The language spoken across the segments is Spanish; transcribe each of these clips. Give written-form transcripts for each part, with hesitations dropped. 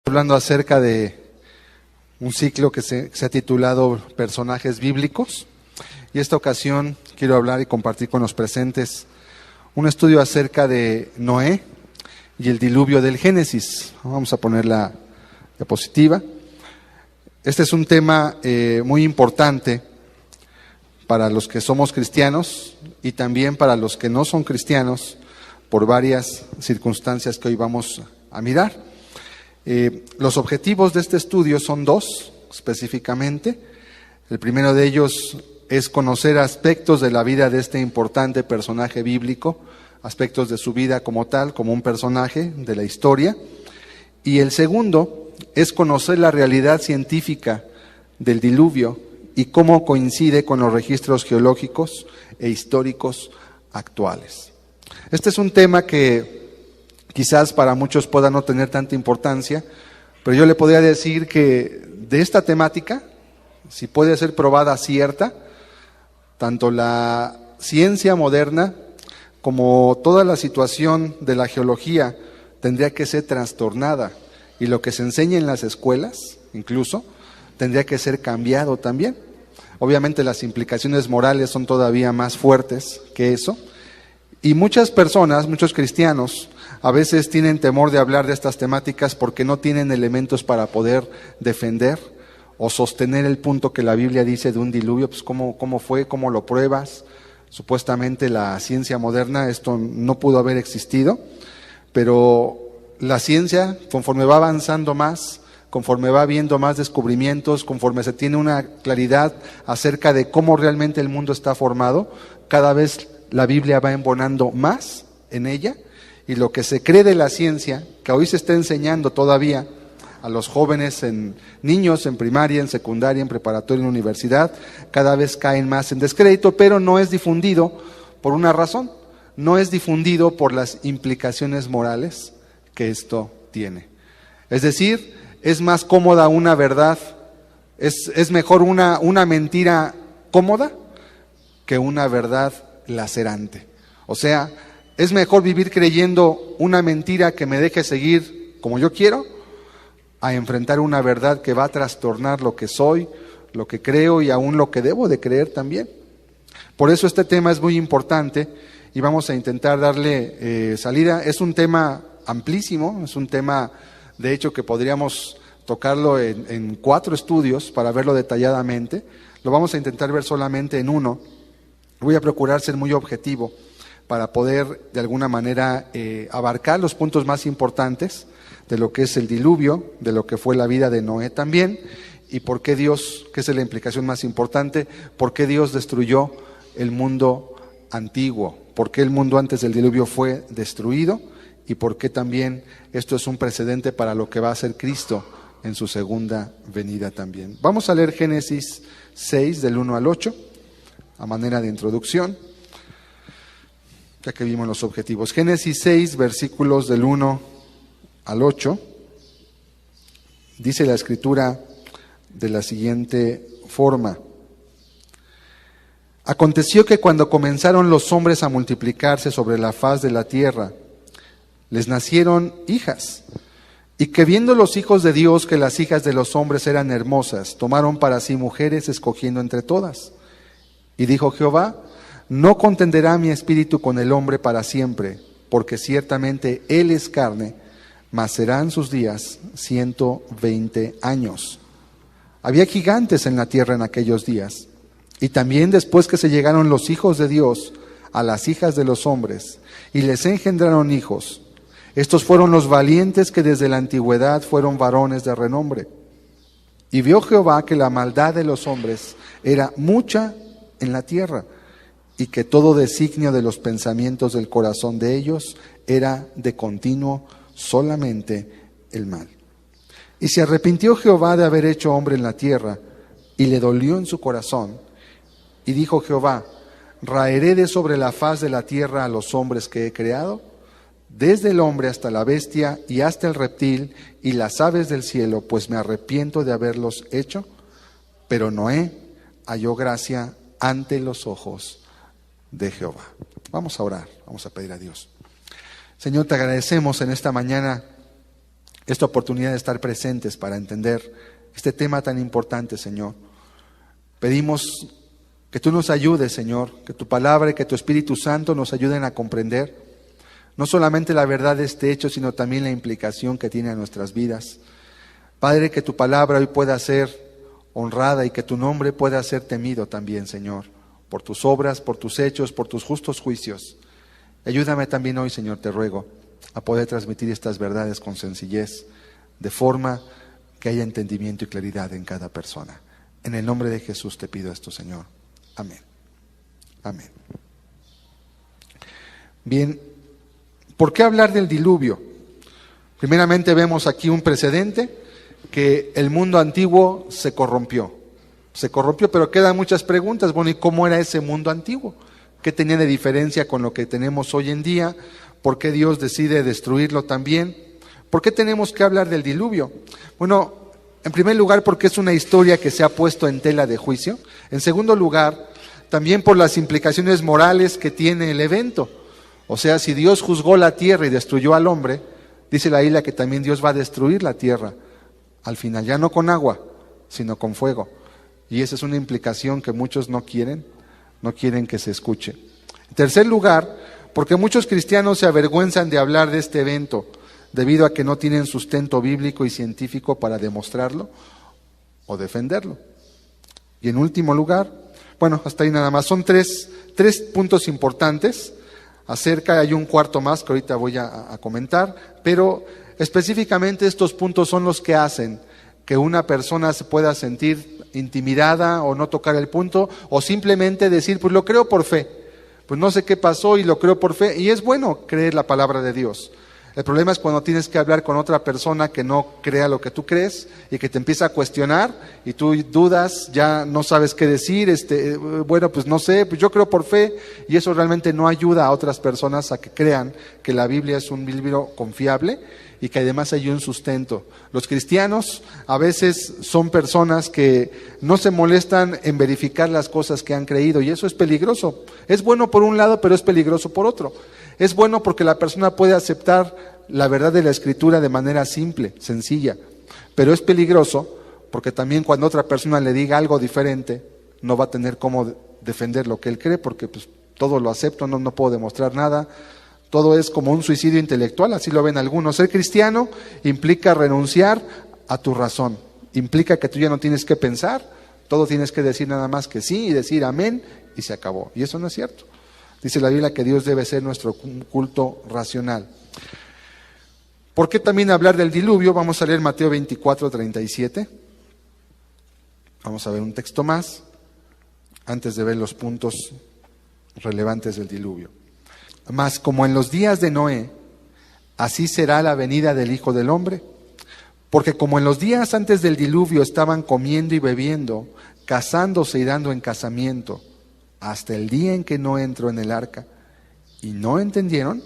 Hablando acerca de un ciclo que se ha titulado Personajes Bíblicos, y esta ocasión quiero hablar y compartir con los presentes un estudio acerca de Noé y el diluvio del Génesis. Vamos a poner la diapositiva. Este es un tema muy importante para los que somos cristianos y también para los que no son cristianos, por varias circunstancias que hoy vamos a mirar. Los objetivos de este estudio son dos, específicamente. El primero de ellos es conocer aspectos de la vida de este importante personaje bíblico, aspectos de su vida como tal, como un personaje de la historia. Y el segundo es conocer la realidad científica del diluvio y cómo coincide con los registros geológicos e históricos actuales. Este es un tema que quizás para muchos pueda no tener tanta importancia, pero yo le podría decir que de esta temática, si puede ser probada cierta, tanto la ciencia moderna como toda la situación de la geología tendría que ser trastornada, y lo que se enseña en las escuelas, incluso, tendría que ser cambiado también. Obviamente las implicaciones morales son todavía más fuertes que eso, y muchas personas, muchos cristianos, a veces tienen temor de hablar de estas temáticas porque no tienen elementos para poder defender o sostener el punto que la Biblia dice de un diluvio. Pues ¿cómo fue? ¿Cómo lo pruebas? Supuestamente la ciencia moderna, esto no pudo haber existido, pero la ciencia, conforme va avanzando más, conforme va habiendo más descubrimientos, conforme se tiene una claridad acerca de cómo realmente el mundo está formado, cada vez la Biblia va embonando más en ella. Y lo que se cree de la ciencia, que hoy se está enseñando todavía a los jóvenes, niños en primaria, en secundaria, en preparatoria, en universidad, cada vez caen más en descrédito, pero no es difundido por una razón, no es difundido por las implicaciones morales que esto tiene. Es decir, es más cómoda una verdad, es mejor una mentira cómoda que una verdad lacerante. O sea, es mejor vivir creyendo una mentira que me deje seguir como yo quiero, a enfrentar una verdad que va a trastornar lo que soy, lo que creo y aún lo que debo de creer también. Por eso este tema es muy importante y vamos a intentar darle salida. Es un tema amplísimo, es un tema de hecho que podríamos tocarlo en 4 estudios para verlo detalladamente. Lo vamos a intentar ver solamente en uno. Voy a procurar ser muy objetivo para poder de alguna manera abarcar los puntos más importantes de lo que es el diluvio, de lo que fue la vida de Noé también, y por qué Dios, que es la implicación más importante, por qué Dios destruyó el mundo antiguo, por qué el mundo antes del diluvio fue destruido, y por qué también esto es un precedente para lo que va a hacer Cristo en su segunda venida también. Vamos a leer Génesis 6 del 1 al 8, a manera de introducción, ya que vimos los objetivos. Génesis 6, versículos del 1 al 8, dice la Escritura de la siguiente forma. Aconteció que cuando comenzaron los hombres a multiplicarse sobre la faz de la tierra, les nacieron hijas, y que viendo los hijos de Dios que las hijas de los hombres eran hermosas, tomaron para sí mujeres, escogiendo entre todas. Y dijo Jehová: no contenderá mi espíritu con el hombre para siempre, porque ciertamente él es carne, mas serán sus días 120 años. Había gigantes en la tierra en aquellos días, y también después que se llegaron los hijos de Dios a las hijas de los hombres, y les engendraron hijos. Estos fueron los valientes que desde la antigüedad fueron varones de renombre. Y vio Jehová que la maldad de los hombres era mucha en la tierra, y que todo designio de los pensamientos del corazón de ellos era de continuo solamente el mal. Y se arrepintió Jehová de haber hecho hombre en la tierra, y le dolió en su corazón. Y dijo Jehová: ¿raeré de sobre la faz de la tierra a los hombres que he creado? Desde el hombre hasta la bestia y hasta el reptil y las aves del cielo, pues me arrepiento de haberlos hecho. Pero Noé halló gracia ante los ojos de Jehová. Vamos a orar, vamos a pedir a Dios. Señor, te agradecemos en esta mañana esta oportunidad de estar presentes para entender este tema tan importante, Señor. Pedimos que tú nos ayudes, Señor, que tu palabra y que tu Espíritu Santo nos ayuden a comprender no solamente la verdad de este hecho, sino también la implicación que tiene en nuestras vidas. Padre, que tu palabra hoy pueda ser honrada y que tu nombre pueda ser temido también, Señor, por tus obras, por tus hechos, por tus justos juicios. Ayúdame también hoy, Señor, te ruego, a poder transmitir estas verdades con sencillez, de forma que haya entendimiento y claridad en cada persona. En el nombre de Jesús te pido esto, Señor. Amén. Amén. Bien, ¿por qué hablar del diluvio? Primeramente vemos aquí un precedente, que el mundo antiguo se corrompió. Se corrompió, pero quedan muchas preguntas. Bueno, ¿y cómo era ese mundo antiguo? ¿Qué tenía de diferencia con lo que tenemos hoy en día? ¿Por qué Dios decide destruirlo también? ¿Por qué tenemos que hablar del diluvio? Bueno, en primer lugar, porque es una historia que se ha puesto en tela de juicio. En segundo lugar, también por las implicaciones morales que tiene el evento. O sea, si Dios juzgó la tierra y destruyó al hombre, dice la Biblia que también Dios va a destruir la tierra al final, ya no con agua, sino con fuego. Y esa es una implicación que muchos no quieren que se escuche. En tercer lugar, porque muchos cristianos se avergüenzan de hablar de este evento, debido a que no tienen sustento bíblico y científico para demostrarlo o defenderlo. Y en último lugar, bueno, hasta ahí nada más, son tres puntos importantes. Hay un cuarto más que ahorita voy a comentar, pero específicamente estos puntos son los que hacen que una persona se pueda sentir intimidada o no tocar el punto, o simplemente decir, pues lo creo por fe, pues no sé qué pasó y lo creo por fe, y es bueno creer la palabra de Dios. El problema es cuando tienes que hablar con otra persona que no crea lo que tú crees y que te empieza a cuestionar y tú dudas, ya no sabes qué decir, bueno, pues no sé, pues yo creo por fe, y eso realmente no ayuda a otras personas a que crean que la Biblia es un libro confiable y que además hay un sustento. Los cristianos a veces son personas que no se molestan en verificar las cosas que han creído, y eso es peligroso. Es bueno por un lado, pero es peligroso por otro. Es bueno porque la persona puede aceptar la verdad de la Escritura de manera simple, sencilla, pero es peligroso porque también cuando otra persona le diga algo diferente, no va a tener cómo defender lo que él cree, porque pues todo lo acepto, no puedo demostrar nada. Todo es como un suicidio intelectual, así lo ven algunos. Ser cristiano implica renunciar a tu razón, implica que tú ya no tienes que pensar, todo tienes que decir nada más que sí y decir amén y se acabó. Y eso no es cierto. Dice la Biblia que Dios debe ser nuestro culto racional. ¿Por qué también hablar del diluvio? Vamos a leer Mateo 24:37. Vamos a ver un texto más antes de ver los puntos relevantes del diluvio. Mas como en los días de Noé, así será la venida del Hijo del Hombre. Porque como en los días antes del diluvio estaban comiendo y bebiendo, casándose y dando en casamiento, hasta el día en que Noé entró en el arca, y no entendieron,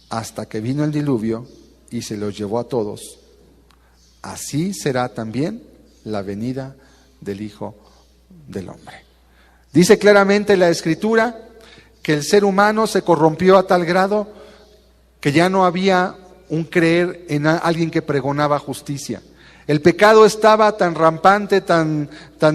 hasta que vino el diluvio y se los llevó a todos. Así será también la venida del Hijo del Hombre. Dice claramente la Escritura que el ser humano se corrompió a tal grado que ya no había un creer en alguien que pregonaba justicia. El pecado estaba tan rampante, tan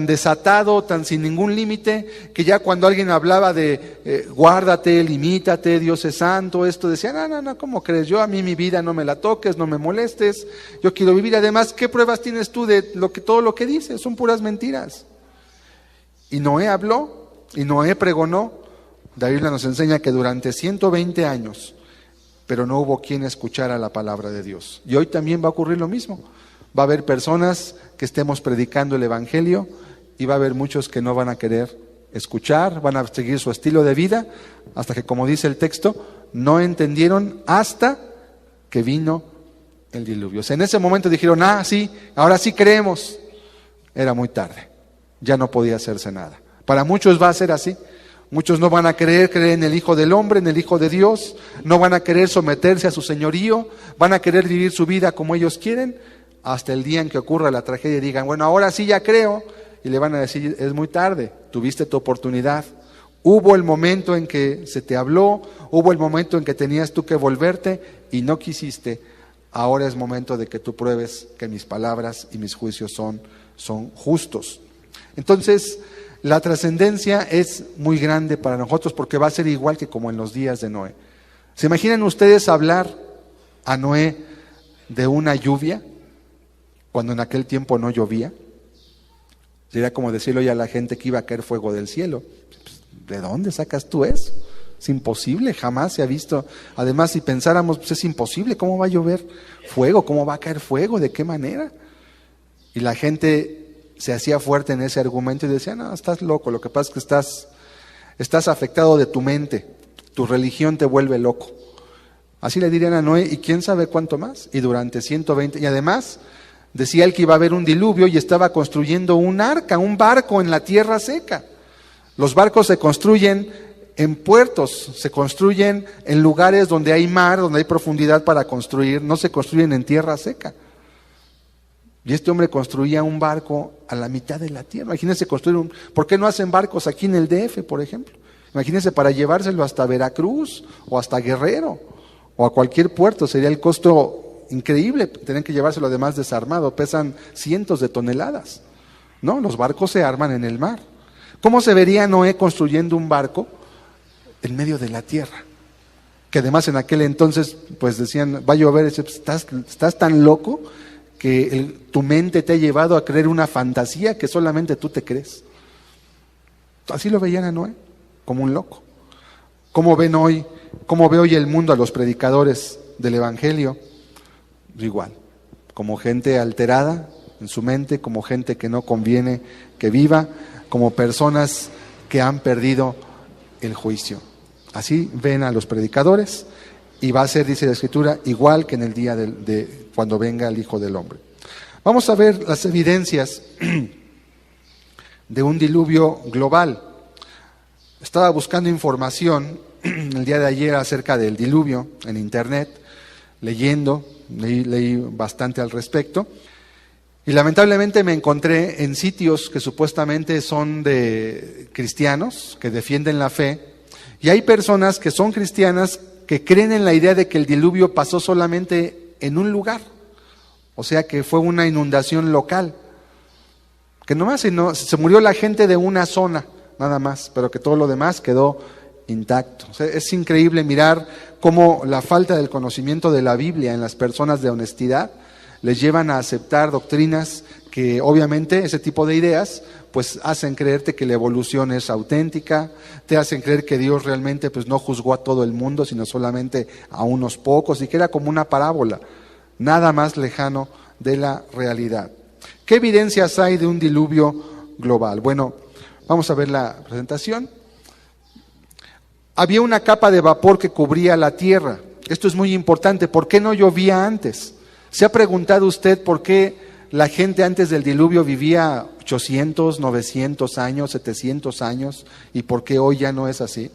desatado, tan sin ningún límite, que ya cuando alguien hablaba de guárdate, limítate, Dios es santo, esto decía, no, ¿cómo crees? Yo a mí mi vida no me la toques, no me molestes, yo quiero vivir. Además, ¿qué pruebas tienes tú de todo lo que dices? Son puras mentiras. Y Noé habló, y Noé pregonó. La Biblia nos enseña que durante 120 años, pero no hubo quien escuchara la palabra de Dios. Y hoy también va a ocurrir lo mismo. Va a haber personas que estemos predicando el Evangelio y va a haber muchos que no van a querer escuchar, van a seguir su estilo de vida, hasta que, como dice el texto, no entendieron hasta que vino el diluvio. O sea, en ese momento dijeron, sí, ahora sí creemos. Era muy tarde, ya no podía hacerse nada. Para muchos va a ser así. Muchos no van a creer en el Hijo del Hombre, en el Hijo de Dios, no van a querer someterse a su señorío, van a querer vivir su vida como ellos quieren, hasta el día en que ocurra la tragedia y digan, bueno, ahora sí ya creo, y le van a decir, es muy tarde, tuviste tu oportunidad. Hubo el momento en que se te habló, hubo el momento en que tenías tú que volverte y no quisiste ahora es momento de que tú pruebes que mis palabras y mis juicios son justos. Entonces, la trascendencia es muy grande para nosotros porque va a ser igual que como en los días de Noé. ¿Se imaginan ustedes hablar a Noé de una lluvia cuando en aquel tiempo no llovía? Sería como decirle hoy a la gente que iba a caer fuego del cielo. ¿De dónde sacas tú eso? Es imposible, jamás se ha visto. Además, si pensáramos, pues es imposible, ¿cómo va a llover fuego? ¿Cómo va a caer fuego? ¿De qué manera? Y la gente se hacía fuerte en ese argumento y decía, no, estás loco, lo que pasa es que estás afectado de tu mente, tu religión te vuelve loco. Así le dirían a Noé, y quién sabe cuánto más, y durante 120, y además decía él que iba a haber un diluvio y estaba construyendo un arca, un barco en la tierra seca. Los barcos se construyen en puertos, se construyen en lugares donde hay mar, donde hay profundidad para construir, no se construyen en tierra seca. Y este hombre construía un barco a la mitad de la tierra. Imagínense construir ¿por qué no hacen barcos aquí en el DF, por ejemplo? Imagínense para llevárselo hasta Veracruz o hasta Guerrero o a cualquier puerto, sería el costo increíble, tener que llevárselo además desarmado, pesan cientos de toneladas. No, los barcos se arman en el mar. ¿Cómo se vería Noé construyendo un barco en medio de la tierra? Que además en aquel entonces pues decían, va a llover, estás tan loco que tu mente te ha llevado a creer una fantasía que solamente tú te crees. Así lo veían a Noé, como un loco. ¿Cómo ve hoy el mundo a los predicadores del Evangelio? Igual, como gente alterada en su mente, como gente que no conviene que viva, como personas que han perdido el juicio. Así ven a los predicadores y va a ser, dice la Escritura, igual que en el día de cuando venga el Hijo del Hombre. Vamos a ver las evidencias de un diluvio global. Estaba buscando información el día de ayer acerca del diluvio en internet, leí bastante al respecto. Y lamentablemente me encontré en sitios que supuestamente son de cristianos, que defienden la fe, y hay personas que son cristianas que creen en la idea de que el diluvio pasó solamente en un lugar, o sea que fue una inundación local, que nomás se murió la gente de una zona, nada más, pero que todo lo demás quedó intacto. O sea, es increíble mirar cómo la falta del conocimiento de la Biblia en las personas de honestidad les llevan a aceptar doctrinas que obviamente ese tipo de ideas pues hacen creerte que la evolución es auténtica, te hacen creer que Dios realmente pues no juzgó a todo el mundo, sino solamente a unos pocos, y que era como una parábola, nada más lejano de la realidad. ¿Qué evidencias hay de un diluvio global? Bueno, vamos a ver la presentación. Había una capa de vapor que cubría la tierra. Esto es muy importante. ¿Por qué no llovía antes? ¿Se ha preguntado usted por qué la gente antes del diluvio vivía 800, 900 años, 700 años, y por qué hoy ya no es así?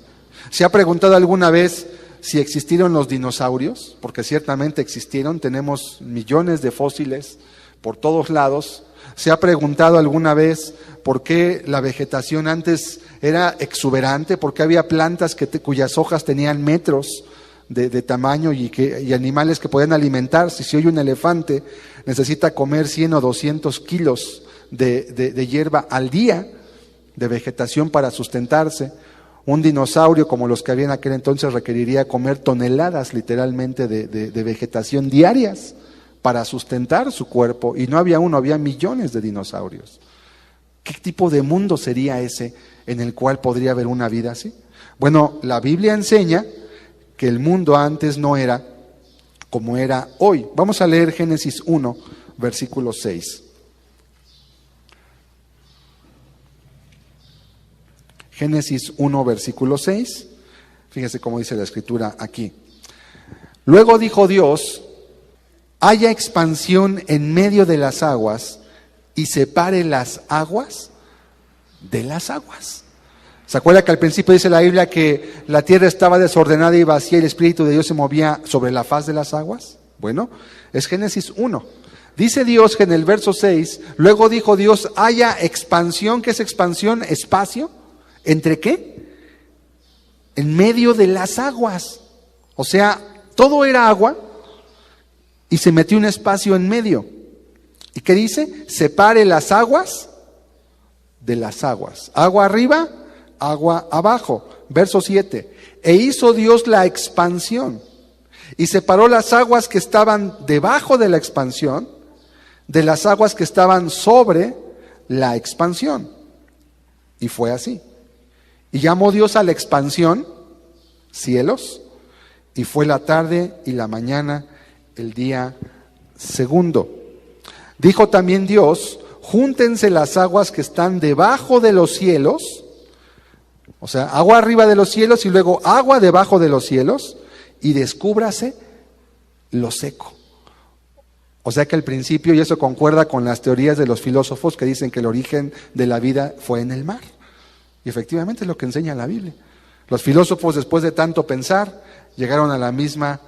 ¿Se ha preguntado alguna vez si existieron los dinosaurios? Porque ciertamente existieron, tenemos millones de fósiles por todos lados. ¿Se ha preguntado alguna vez por qué la vegetación antes era exuberante? ¿Por qué había plantas cuyas hojas tenían metros de tamaño y animales que podían alimentarse? Si hoy un elefante necesita comer 100 o 200 kilos de hierba al día de vegetación para sustentarse, un dinosaurio como los que había en aquel entonces requeriría comer toneladas literalmente de vegetación diarias para sustentar su cuerpo, y no había uno, había millones de dinosaurios. ¿Qué tipo de mundo sería ese en el cual podría haber una vida así? Bueno, la Biblia enseña que el mundo antes no era como era hoy. Vamos a leer Génesis 1, versículo 6. Génesis 1, versículo 6. Fíjese cómo dice la Escritura aquí. Luego dijo Dios: haya expansión en medio de las aguas y separe las aguas de las aguas. ¿Se acuerda que al principio dice la Biblia que la tierra estaba desordenada y vacía y el Espíritu de Dios se movía sobre la faz de las aguas? Bueno, es Génesis 1. Dice Dios que en el verso 6, luego dijo Dios, haya expansión. ¿Qué es expansión? Espacio. ¿Entre qué? En medio de las aguas. O sea, todo era agua y se metió un espacio en medio. ¿Y qué dice? Separe las aguas de las aguas. Agua arriba, agua abajo. Verso 7. E hizo Dios la expansión y separó las aguas que estaban debajo de la expansión de las aguas que estaban sobre la expansión. Y fue así. Y llamó Dios a la expansión cielos, y fue la tarde y la mañana el día segundo. Dijo también Dios, júntense las aguas que están debajo de los cielos, o sea, agua arriba de los cielos y luego agua debajo de los cielos, y descúbrase lo seco. O sea que al principio, y eso concuerda con las teorías de los filósofos que dicen que el origen de la vida fue en el mar. Y efectivamente es lo que enseña la Biblia. Los filósofos, después de tanto pensar, llegaron a la misma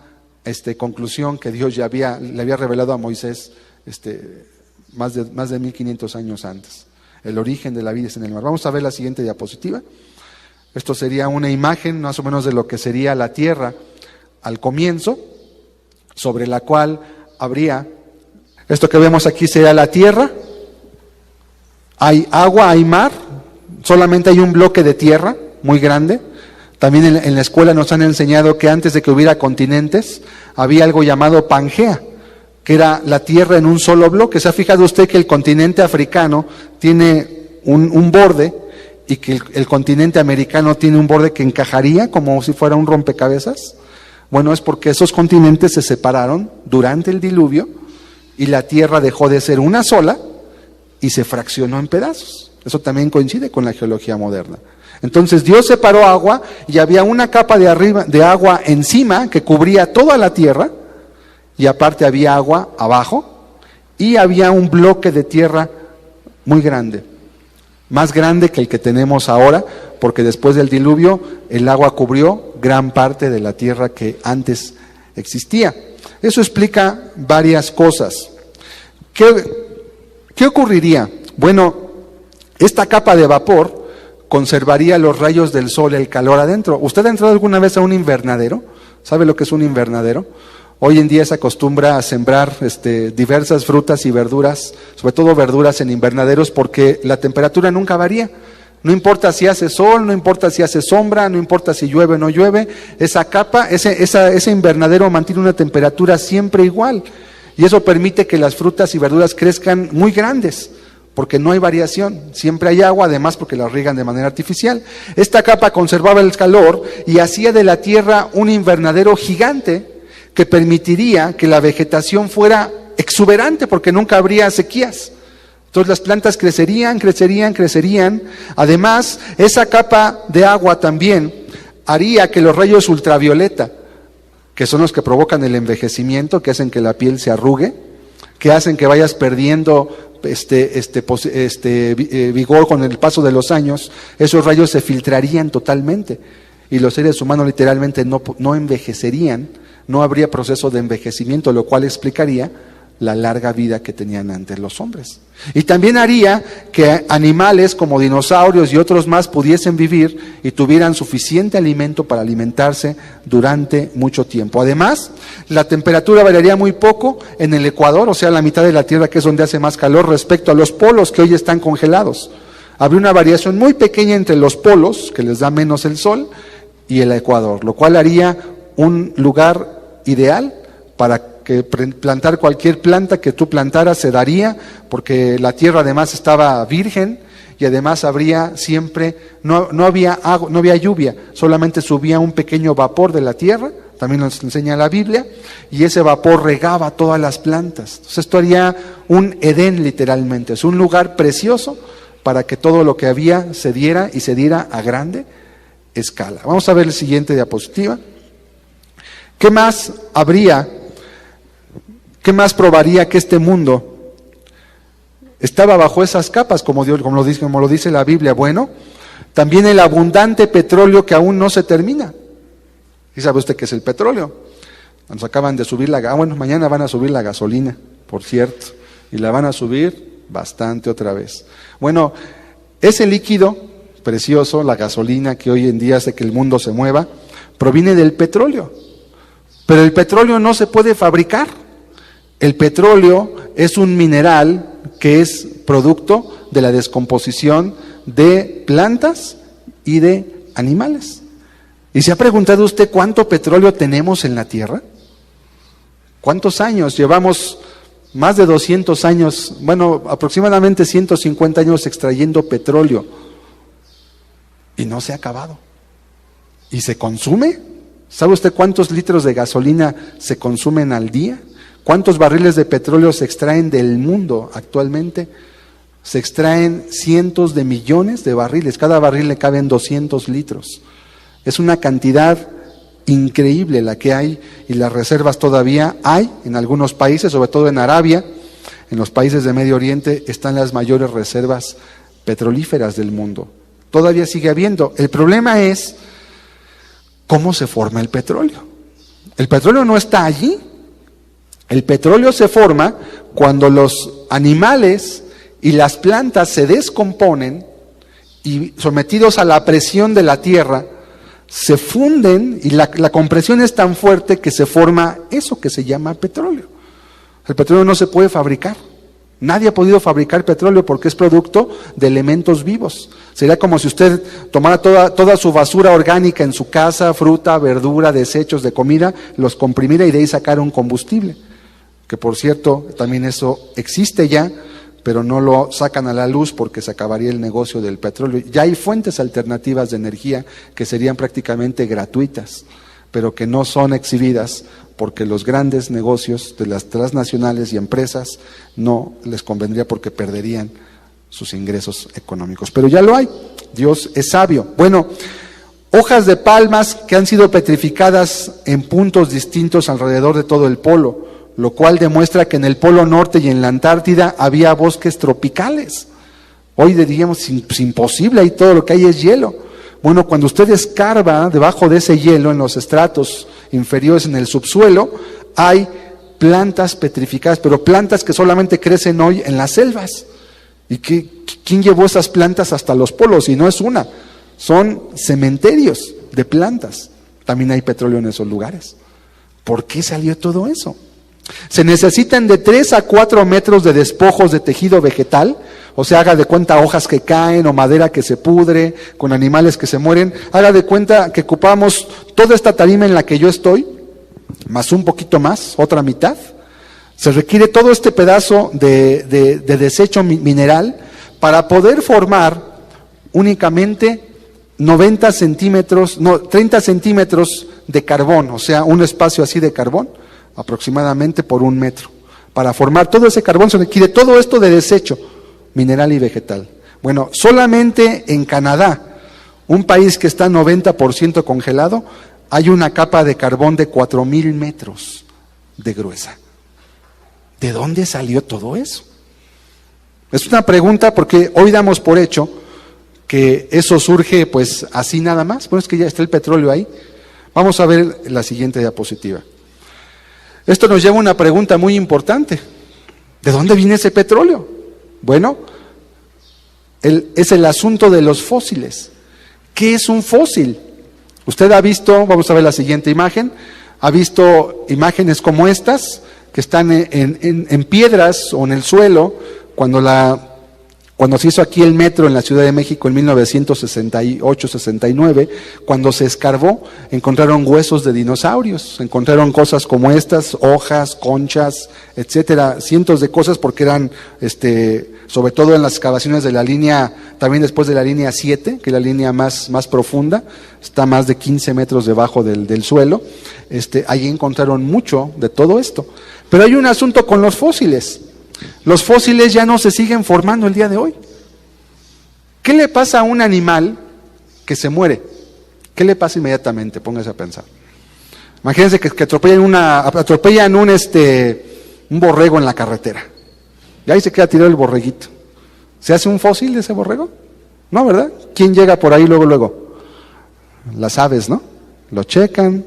conclusión que Dios ya le había revelado a Moisés más de 1500 años antes. El origen de la vida es en el mar. Vamos a ver la siguiente diapositiva. Esto sería una imagen más o menos de lo que sería la tierra al comienzo, sobre la cual habría, esto que vemos aquí sería la tierra, hay agua, hay mar, solamente hay un bloque de tierra muy grande. También en la escuela nos han enseñado que antes de que hubiera continentes, había algo llamado Pangea, que era la tierra en un solo bloque. ¿Se ha fijado usted que el continente africano tiene un borde y que el continente americano tiene un borde que encajaría como si fuera un rompecabezas? Bueno, es porque esos continentes se separaron durante el diluvio y la tierra dejó de ser una sola y se fraccionó en pedazos. Eso también coincide con la geología moderna. Entonces Dios separó agua y había una capa de agua encima que cubría toda la tierra, y aparte había agua abajo, y había un bloque de tierra muy grande, más grande que el que tenemos ahora, porque después del diluvio el agua cubrió gran parte de la tierra que antes existía. Eso explica varias cosas. ¿Qué ocurriría? Bueno, esta capa de vapor conservaría los rayos del sol, el calor adentro. ¿Usted ha entrado alguna vez a un invernadero? ¿Sabe lo que es un invernadero? Hoy en día se acostumbra a sembrar diversas frutas y verduras, sobre todo verduras en invernaderos, porque la temperatura nunca varía. No importa si hace sol, no importa si hace sombra, no importa si llueve o no llueve, esa capa, ese invernadero mantiene una temperatura siempre igual. Y eso permite que las frutas y verduras crezcan muy grandes, porque no hay variación, siempre hay agua, además porque la riegan de manera artificial. Esta capa conservaba el calor y hacía de la tierra un invernadero gigante que permitiría que la vegetación fuera exuberante, porque nunca habría sequías. Entonces las plantas crecerían. Además, esa capa de agua también haría que los rayos ultravioleta, que son los que provocan el envejecimiento, que hacen que la piel se arrugue, que hacen que vayas perdiendo vigor con el paso de los años, esos rayos se filtrarían totalmente y los seres humanos literalmente no envejecerían, no habría proceso de envejecimiento, lo cual explicaría la larga vida que tenían antes los hombres. Y también haría que animales como dinosaurios y otros más pudiesen vivir y tuvieran suficiente alimento para alimentarse durante mucho tiempo. Además, la temperatura variaría muy poco en el ecuador, o sea, la mitad de la Tierra, que es donde hace más calor, respecto a los polos que hoy están congelados. Habría una variación muy pequeña entre los polos, que les da menos el sol, y el ecuador, lo cual haría un lugar ideal para que plantar cualquier planta que tú plantaras se daría, porque la tierra además estaba virgen y además habría siempre, no había agua, no había lluvia, solamente subía un pequeño vapor de la tierra, también nos enseña la Biblia, y ese vapor regaba todas las plantas. Entonces esto haría un Edén literalmente, es un lugar precioso para que todo lo que había se diera y se diera a grande escala. Vamos a ver la siguiente diapositiva. ¿Qué más habría? ¿Qué más probaría que este mundo estaba bajo esas capas, como lo dice la Biblia? Bueno, también el abundante petróleo que aún no se termina. ¿Y sabe usted qué es el petróleo? Nos acaban de subir mañana van a subir la gasolina, por cierto, y la van a subir bastante otra vez. Bueno, ese líquido precioso, la gasolina que hoy en día hace que el mundo se mueva, proviene del petróleo. Pero el petróleo no se puede fabricar. El petróleo es un mineral que es producto de la descomposición de plantas y de animales. ¿Y se ha preguntado usted cuánto petróleo tenemos en la Tierra? ¿Cuántos años? Llevamos más de 200 años, bueno, aproximadamente 150 años extrayendo petróleo. Y no se ha acabado. ¿Y se consume? ¿Sabe usted cuántos litros de gasolina se consumen al día? ¿Cuántos barriles de petróleo se extraen del mundo actualmente? Se extraen cientos de millones de barriles. Cada barril le caben 200 litros. Es una cantidad increíble la que hay, y las reservas todavía hay en algunos países, sobre todo en Arabia, en los países de Medio Oriente están las mayores reservas petrolíferas del mundo. Todavía sigue habiendo. El problema es cómo se forma el petróleo. El petróleo no está allí. El petróleo se forma cuando los animales y las plantas se descomponen y, sometidos a la presión de la tierra, se funden, y la compresión es tan fuerte que se forma eso que se llama petróleo. El petróleo no se puede fabricar. Nadie ha podido fabricar petróleo porque es producto de elementos vivos. Sería como si usted tomara toda su basura orgánica en su casa, fruta, verdura, desechos de comida, los comprimiera y de ahí sacara un combustible. Que por cierto, también eso existe ya, pero no lo sacan a la luz porque se acabaría el negocio del petróleo. Ya hay fuentes alternativas de energía que serían prácticamente gratuitas, pero que no son exhibidas porque los grandes negocios de las transnacionales y empresas no les convendría, porque perderían sus ingresos económicos. Pero ya lo hay, Dios es sabio. Bueno, hojas de palmas que han sido petrificadas en puntos distintos alrededor de todo el polo, lo cual demuestra que en el Polo Norte y en la Antártida había bosques tropicales. Hoy diríamos, imposible, ahí todo lo que hay es hielo. Bueno, cuando usted escarba debajo de ese hielo, en los estratos inferiores, en el subsuelo, hay plantas petrificadas, pero plantas que solamente crecen hoy en las selvas. ¿Y quién llevó esas plantas hasta los polos? Y no es una, son cementerios de plantas. También hay petróleo en esos lugares. ¿Por qué salió todo eso? Se necesitan de 3 a 4 metros de despojos de tejido vegetal, o sea, haga de cuenta hojas que caen o madera que se pudre, con animales que se mueren. Haga de cuenta que ocupamos toda esta tarima en la que yo estoy, más un poquito más, otra mitad. Se requiere todo este pedazo de desecho mineral para poder formar únicamente 30 centímetros de carbón, o sea, un espacio así de carbón, aproximadamente por 1 metro. Para formar todo ese carbón se requiere todo esto de desecho mineral y vegetal. Bueno, solamente en Canadá, un país que está 90% congelado, hay una capa de carbón de 4,000 metros de gruesa. ¿De dónde salió todo eso? Es una pregunta porque hoy damos por hecho que eso surge pues así nada más. Bueno, es que ya está el petróleo ahí. Vamos a ver la siguiente diapositiva. Esto nos lleva a una pregunta muy importante. ¿De dónde viene ese petróleo? Bueno, es el asunto de los fósiles. ¿Qué es un fósil? Usted ha visto, vamos a ver la siguiente imagen, ha visto imágenes como estas, que están en piedras o en el suelo, cuando se hizo aquí el metro en la Ciudad de México en 1968-69, cuando se escarbó, encontraron huesos de dinosaurios, encontraron cosas como estas, hojas, conchas, etcétera, cientos de cosas, porque eran, sobre todo en las excavaciones de la línea, también después de la línea 7, que es la línea más profunda, está más de 15 metros debajo del suelo, ahí encontraron mucho de todo esto. Pero hay un asunto con los fósiles. Los fósiles ya no se siguen formando el día de hoy. ¿Qué le pasa a un animal que se muere? ¿Qué le pasa inmediatamente? Póngase a pensar. Imagínense que atropellan un borrego en la carretera. Y ahí se queda tirado el borreguito. ¿Se hace un fósil de ese borrego? No, ¿verdad? ¿Quién llega por ahí luego? Las aves, ¿no? Lo checan.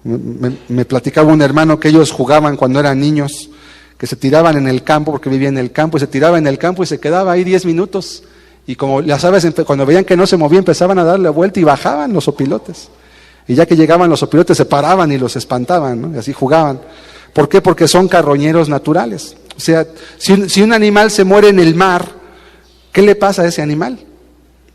Me platicaba un hermano que ellos jugaban cuando eran niños, que se tiraban en el campo, porque vivía en el campo, y se tiraba en el campo y se quedaba ahí 10 minutos. Y como las aves, cuando veían que no se movía, empezaban a darle vuelta y bajaban los opilotes. Y ya que llegaban los opilotes, se paraban y los espantaban, ¿no? Y así jugaban. ¿Por qué? Porque son carroñeros naturales. O sea, si un animal se muere en el mar, ¿qué le pasa a ese animal?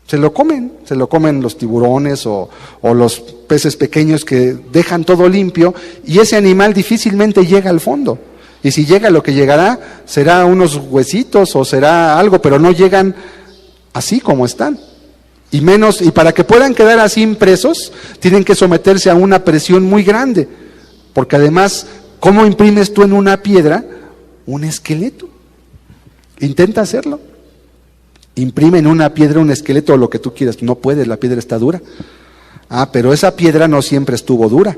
Se lo comen los tiburones o los peces pequeños que dejan todo limpio, y ese animal difícilmente llega al fondo. Y si llega, lo que llegará será unos huesitos o será algo, pero no llegan así como están. Y para que puedan quedar así impresos, tienen que someterse a una presión muy grande. Porque además, ¿cómo imprimes tú en una piedra un esqueleto? Intenta hacerlo. Imprime en una piedra un esqueleto o lo que tú quieras. No puedes, la piedra está dura. Pero esa piedra no siempre estuvo dura.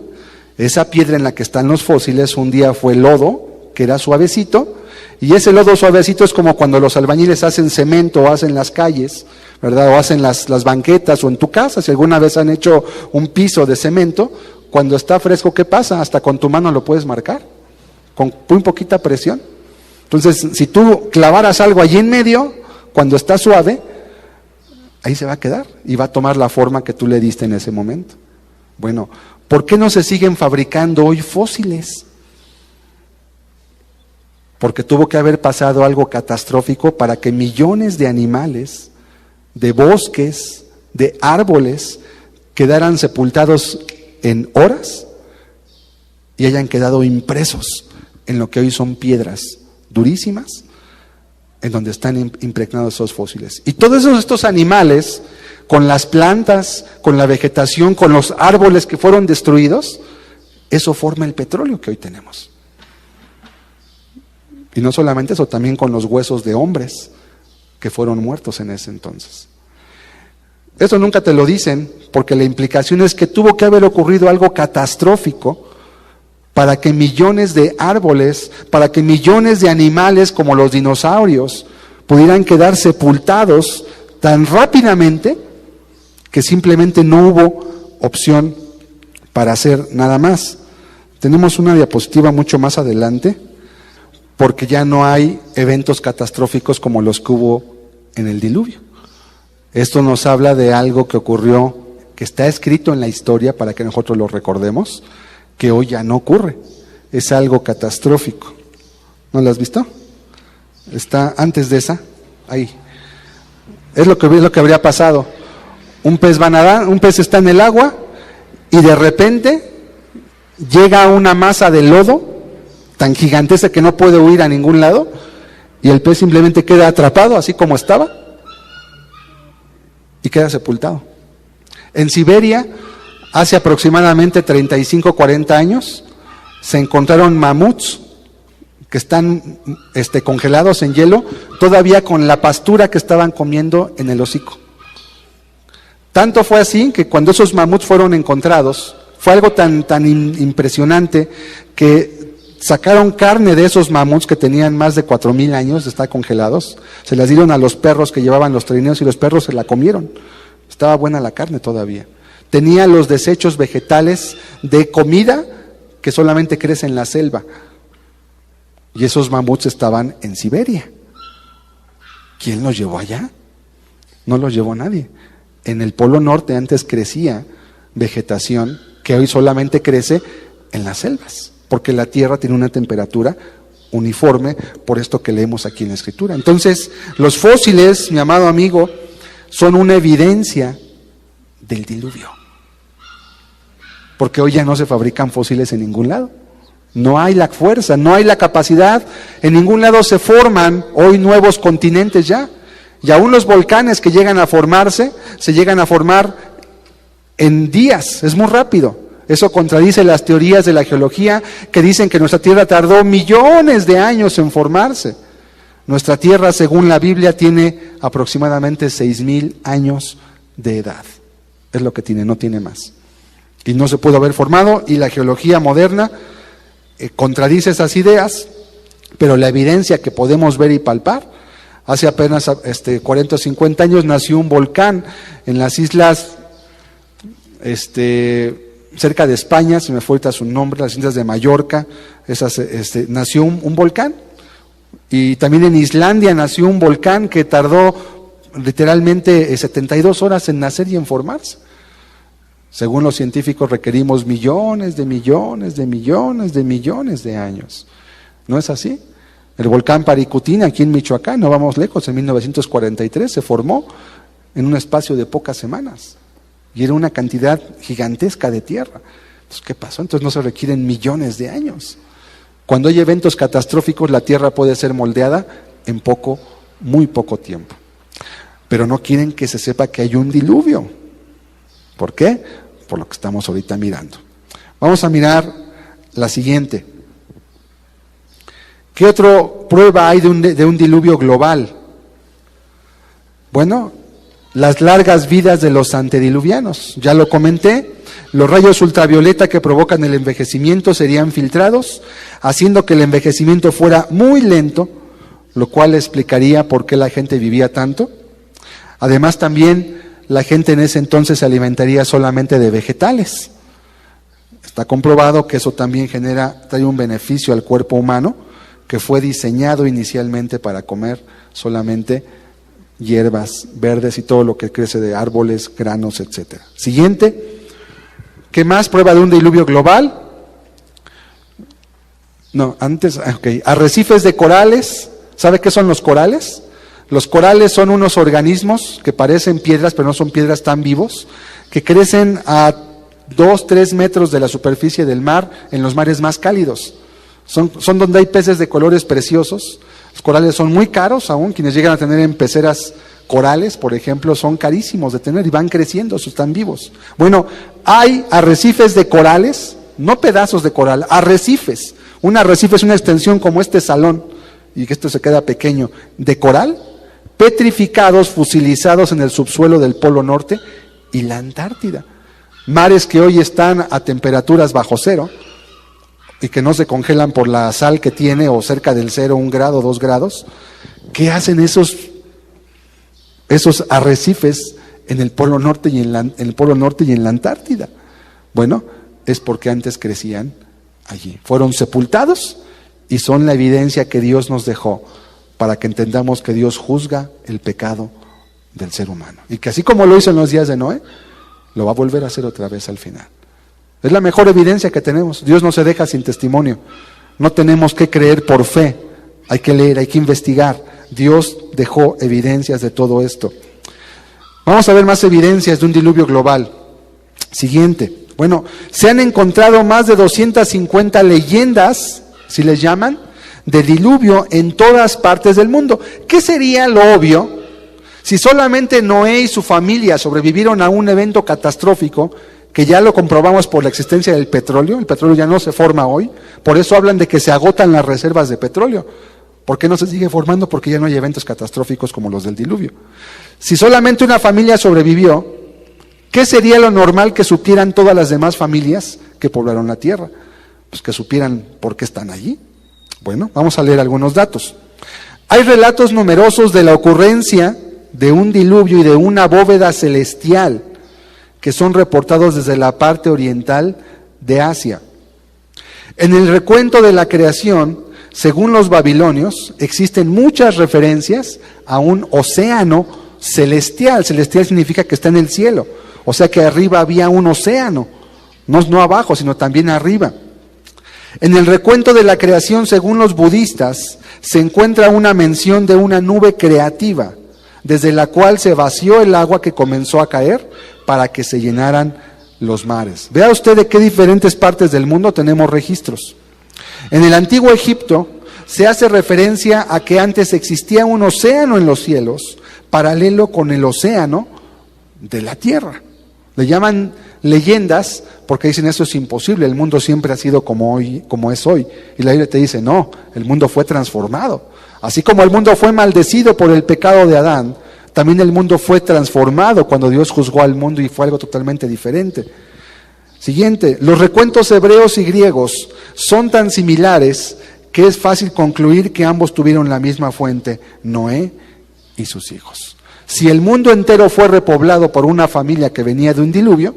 Esa piedra en la que están los fósiles un día fue lodo, que era suavecito, y ese lodo suavecito es como cuando los albañiles hacen cemento o hacen las calles, ¿verdad? O hacen las banquetas, o en tu casa, si alguna vez han hecho un piso de cemento, cuando está fresco, ¿qué pasa? Hasta con tu mano lo puedes marcar, con muy poquita presión. Entonces, si tú clavaras algo allí en medio, cuando está suave, ahí se va a quedar y va a tomar la forma que tú le diste en ese momento. Bueno, ¿por qué no se siguen fabricando hoy fósiles? Porque tuvo que haber pasado algo catastrófico para que millones de animales, de bosques, de árboles, quedaran sepultados en horas y hayan quedado impresos en lo que hoy son piedras durísimas, en donde están impregnados esos fósiles. Y todos estos animales, con las plantas, con la vegetación, con los árboles que fueron destruidos, eso forma el petróleo que hoy tenemos. Y no solamente eso, también con los huesos de hombres que fueron muertos en ese entonces. Eso nunca te lo dicen, porque la implicación es que tuvo que haber ocurrido algo catastrófico para que millones de árboles, para que millones de animales como los dinosaurios pudieran quedar sepultados tan rápidamente que simplemente no hubo opción para hacer nada más. Tenemos una diapositiva mucho más adelante, porque ya no hay eventos catastróficos como los que hubo en el diluvio. Esto nos habla de algo que ocurrió, que está escrito en la historia para que nosotros lo recordemos, que hoy ya no ocurre. Es algo catastrófico. ¿No lo has visto? Está antes de esa, ahí. Es lo que habría pasado. Un pez va a nadar, un pez está en el agua y de repente llega una masa de lodo tan gigantesca que no puede huir a ningún lado, y el pez simplemente queda atrapado así como estaba y queda sepultado. En Siberia, hace aproximadamente 35, 40 años, se encontraron mamuts que están congelados en hielo, todavía con la pastura que estaban comiendo en el hocico. Tanto fue así que cuando esos mamuts fueron encontrados, fue algo tan impresionante que sacaron carne de esos mamuts que tenían más de 4,000 años de estar congelados, se las dieron a los perros que llevaban los trineos y los perros se la comieron. Estaba buena la carne todavía. Tenía los desechos vegetales de comida que solamente crece en la selva. Y esos mamuts estaban en Siberia. ¿Quién los llevó allá? No los llevó nadie. En el Polo Norte antes crecía vegetación que hoy solamente crece en las selvas, porque la tierra tiene una temperatura uniforme, por esto que leemos aquí en la Escritura. Entonces, los fósiles, mi amado amigo, son una evidencia del diluvio. Porque hoy ya no se fabrican fósiles en ningún lado. No hay la fuerza, no hay la capacidad. En ningún lado se forman hoy nuevos continentes ya. Y aún los volcanes que llegan a formarse, se llegan a formar en días, es muy rápido. Eso contradice las teorías de la geología que dicen que nuestra Tierra tardó millones de años en formarse. Nuestra Tierra, según la Biblia, tiene aproximadamente 6,000 años de edad. Es lo que tiene, no tiene más. Y no se pudo haber formado, y la geología moderna contradice esas ideas, pero la evidencia que podemos ver y palpar, hace apenas 40 o 50 años nació un volcán en las islas cerca de España, se me fue ahorita su nombre, las islas de Mallorca, nació un volcán. Y también en Islandia nació un volcán que tardó literalmente 72 horas en nacer y en formarse. Según los científicos requerimos millones de millones de millones de millones de años. ¿No es así? El volcán Paricutín, aquí en Michoacán, no vamos lejos, en 1943 se formó en un espacio de pocas semanas. Y era una cantidad gigantesca de tierra. Entonces, ¿qué pasó? Entonces no se requieren millones de años. Cuando hay eventos catastróficos, la tierra puede ser moldeada en muy poco tiempo. Pero no quieren que se sepa que hay un diluvio. ¿Por qué? Por lo que estamos ahorita mirando. Vamos a mirar la siguiente. ¿Qué otra prueba hay de un diluvio global? Bueno, las largas vidas de los antediluvianos. Ya lo comenté, los rayos ultravioleta que provocan el envejecimiento serían filtrados, haciendo que el envejecimiento fuera muy lento, lo cual explicaría por qué la gente vivía tanto. Además, también la gente en ese entonces se alimentaría solamente de vegetales. Está comprobado que eso también trae un beneficio al cuerpo humano, que fue diseñado inicialmente para comer solamente hierbas verdes y todo lo que crece de árboles, granos, etc. Siguiente. ¿Qué más? Prueba de un diluvio global. No, antes, ok. Arrecifes de corales. ¿Sabe qué son los corales? Los corales son unos organismos que parecen piedras, pero no son piedras tan vivos, que crecen a 2-3 metros de la superficie del mar en los mares más cálidos. Son donde hay peces de colores preciosos. Los corales son muy caros aún. Quienes llegan a tener en peceras corales, por ejemplo, son carísimos de tener y van creciendo, están vivos. Bueno, hay arrecifes de corales, no pedazos de coral, arrecifes. Un arrecife es una extensión como este salón, y que esto se queda pequeño, de coral, petrificados, fosilizados en el subsuelo del Polo Norte y la Antártida. Mares que hoy están a temperaturas bajo cero y que no se congelan por la sal que tiene, o cerca del 0, 1 grado, 2 grados. ¿Qué hacen esos arrecifes en el Polo Norte y en la Antártida? Bueno, es porque antes crecían allí. Fueron sepultados y son la evidencia que Dios nos dejó para que entendamos que Dios juzga el pecado del ser humano. Y que así como lo hizo en los días de Noé, lo va a volver a hacer otra vez al final. Es la mejor evidencia que tenemos. Dios no se deja sin testimonio. No tenemos que creer por fe. Hay que leer, hay que investigar. Dios dejó evidencias de todo esto. Vamos a ver más evidencias de un diluvio global. Siguiente. Bueno, se han encontrado más de 250 leyendas, si les llaman, de diluvio en todas partes del mundo. ¿Qué sería lo obvio si solamente Noé y su familia sobrevivieron a un evento catastrófico, que ya lo comprobamos por la existencia del petróleo? El petróleo ya no se forma hoy, por eso hablan de que se agotan las reservas de petróleo. ¿Por qué no se sigue formando? Porque ya no hay eventos catastróficos como los del diluvio. Si solamente una familia sobrevivió, ¿qué sería lo normal que supieran todas las demás familias que poblaron la tierra? Pues que supieran por qué están allí. Bueno, vamos a leer algunos datos. Hay relatos numerosos de la ocurrencia de un diluvio y de una bóveda celestial que son reportados desde la parte oriental de Asia. En el recuento de la creación, según los babilonios, existen muchas referencias a un océano celestial. Celestial significa que está en el cielo, o sea que arriba había un océano, no abajo, sino también arriba. En el recuento de la creación, según los budistas, se encuentra una mención de una nube creativa, desde la cual se vació el agua que comenzó a caer para que se llenaran los mares. Vea usted de qué diferentes partes del mundo tenemos registros. En el antiguo Egipto se hace referencia a que antes existía un océano en los cielos, paralelo con el océano de la tierra. Le llaman leyendas porque dicen eso es imposible, el mundo siempre ha sido como es hoy. Y la Biblia te dice, no, el mundo fue transformado. Así como el mundo fue maldecido por el pecado de Adán, también el mundo fue transformado cuando Dios juzgó al mundo y fue algo totalmente diferente. Siguiente, los recuentos hebreos y griegos son tan similares que es fácil concluir que ambos tuvieron la misma fuente, Noé y sus hijos. Si el mundo entero fue repoblado por una familia que venía de un diluvio,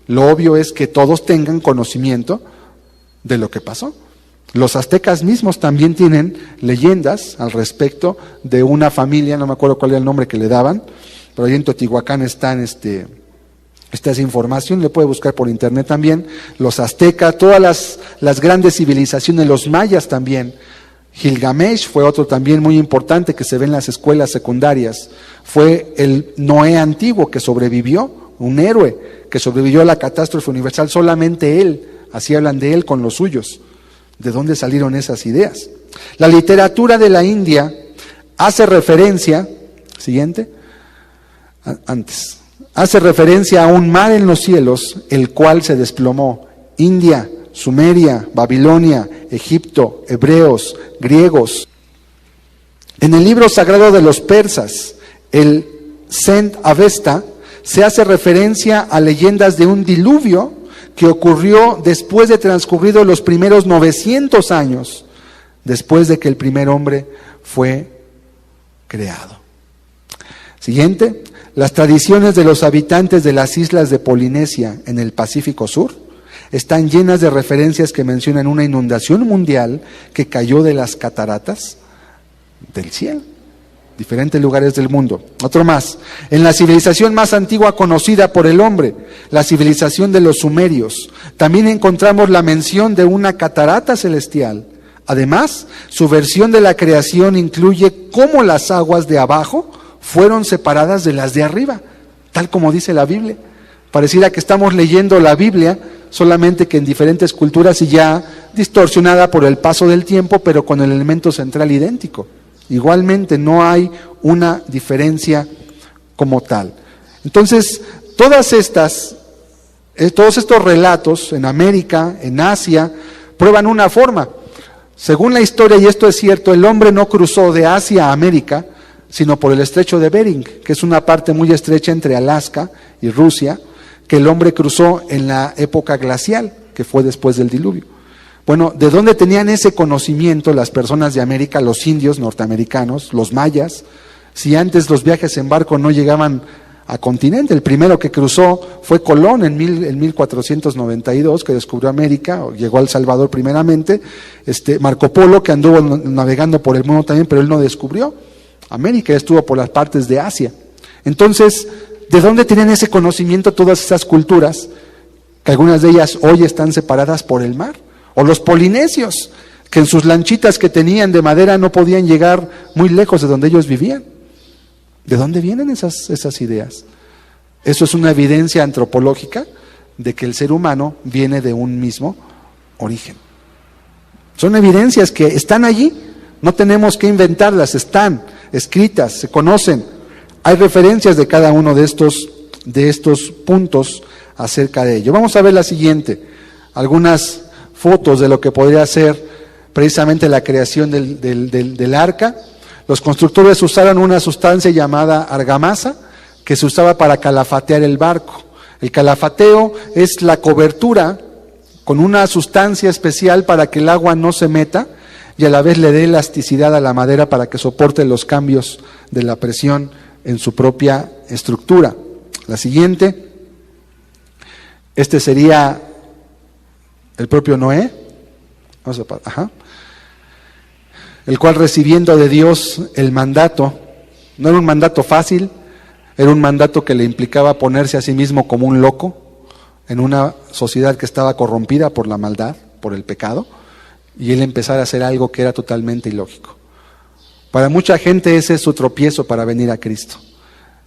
lo obvio es que todos tengan conocimiento de lo que pasó. Los aztecas mismos también tienen leyendas al respecto de una familia, no me acuerdo cuál era el nombre que le daban, pero ahí en Teotihuacán están Esta es información, le puede buscar por internet también. Los aztecas, todas las grandes civilizaciones, los mayas también. Gilgamesh fue otro también muy importante que se ve en las escuelas secundarias. Fue el Noé antiguo que sobrevivió, un héroe que sobrevivió a la catástrofe universal. Solamente él, así hablan de él con los suyos. ¿De dónde salieron esas ideas? La literatura de la India hace referencia, hace referencia a un mar en los cielos, el cual se desplomó. India, Sumeria, Babilonia, Egipto, hebreos, griegos. En el libro sagrado de los persas, el Zend Avesta, se hace referencia a leyendas de un diluvio que ocurrió después de transcurridos los primeros 900 años, después de que el primer hombre fue creado. Siguiente, las tradiciones de los habitantes de las islas de Polinesia en el Pacífico Sur están llenas de referencias que mencionan una inundación mundial que cayó de las cataratas del cielo, diferentes lugares del mundo. Otro más, en la civilización más antigua conocida por el hombre, la civilización de los sumerios, también encontramos la mención de una catarata celestial. Además, su versión de la creación incluye cómo las aguas de abajo fueron separadas de las de arriba, tal como dice la Biblia. Pareciera que estamos leyendo la Biblia, solamente que en diferentes culturas y ya distorsionada por el paso del tiempo, pero con el elemento central idéntico. Igualmente no hay una diferencia como tal. Entonces, todos estos relatos en América, en Asia, prueban una forma. Según la historia, y esto es cierto, el hombre no cruzó de Asia a América, sino por el estrecho de Bering, que es una parte muy estrecha entre Alaska y Rusia, que el hombre cruzó en la época glacial, que fue después del diluvio. Bueno, ¿de dónde tenían ese conocimiento las personas de América, los indios norteamericanos, los mayas? Si antes los viajes en barco no llegaban a continente, el primero que cruzó fue Colón en 1492, que descubrió América, llegó a El Salvador primeramente, Marco Polo, que anduvo navegando por el mundo también, pero él no descubrió América, estuvo por las partes de Asia. Entonces, ¿de dónde tenían ese conocimiento todas esas culturas, que algunas de ellas hoy están separadas por el mar? O los polinesios, que en sus lanchitas que tenían de madera no podían llegar muy lejos de donde ellos vivían. ¿De dónde vienen esas ideas? Eso es una evidencia antropológica de que el ser humano viene de un mismo origen. Son evidencias que están allí, no tenemos que inventarlas, están escritas, se conocen. Hay referencias de cada uno de estos puntos acerca de ello. Vamos a ver la siguiente, algunas fotos de lo que podría ser precisamente la creación del arca. Los constructores usaron una sustancia llamada argamasa que se usaba para calafatear el barco. El calafateo es la cobertura con una sustancia especial para que el agua no se meta y a la vez le dé elasticidad a la madera para que soporte los cambios de la presión en su propia estructura. La siguiente, sería el propio Noé, el cual recibiendo de Dios el mandato, no era un mandato fácil, era un mandato que le implicaba ponerse a sí mismo como un loco en una sociedad que estaba corrompida por la maldad, por el pecado, y él empezar a hacer algo que era totalmente ilógico. Para mucha gente ese es su tropiezo para venir a Cristo.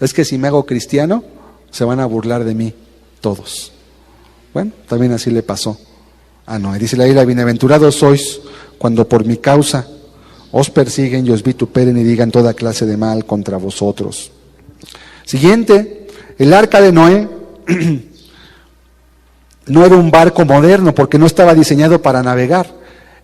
Es que si me hago cristiano, se van a burlar de mí todos. Bueno, también así le pasó a Noé. Dice la Biblia, bienaventurados sois cuando por mi causa os persiguen y os vituperen y digan toda clase de mal contra vosotros. Siguiente, el arca de Noé no era un barco moderno porque no estaba diseñado para navegar.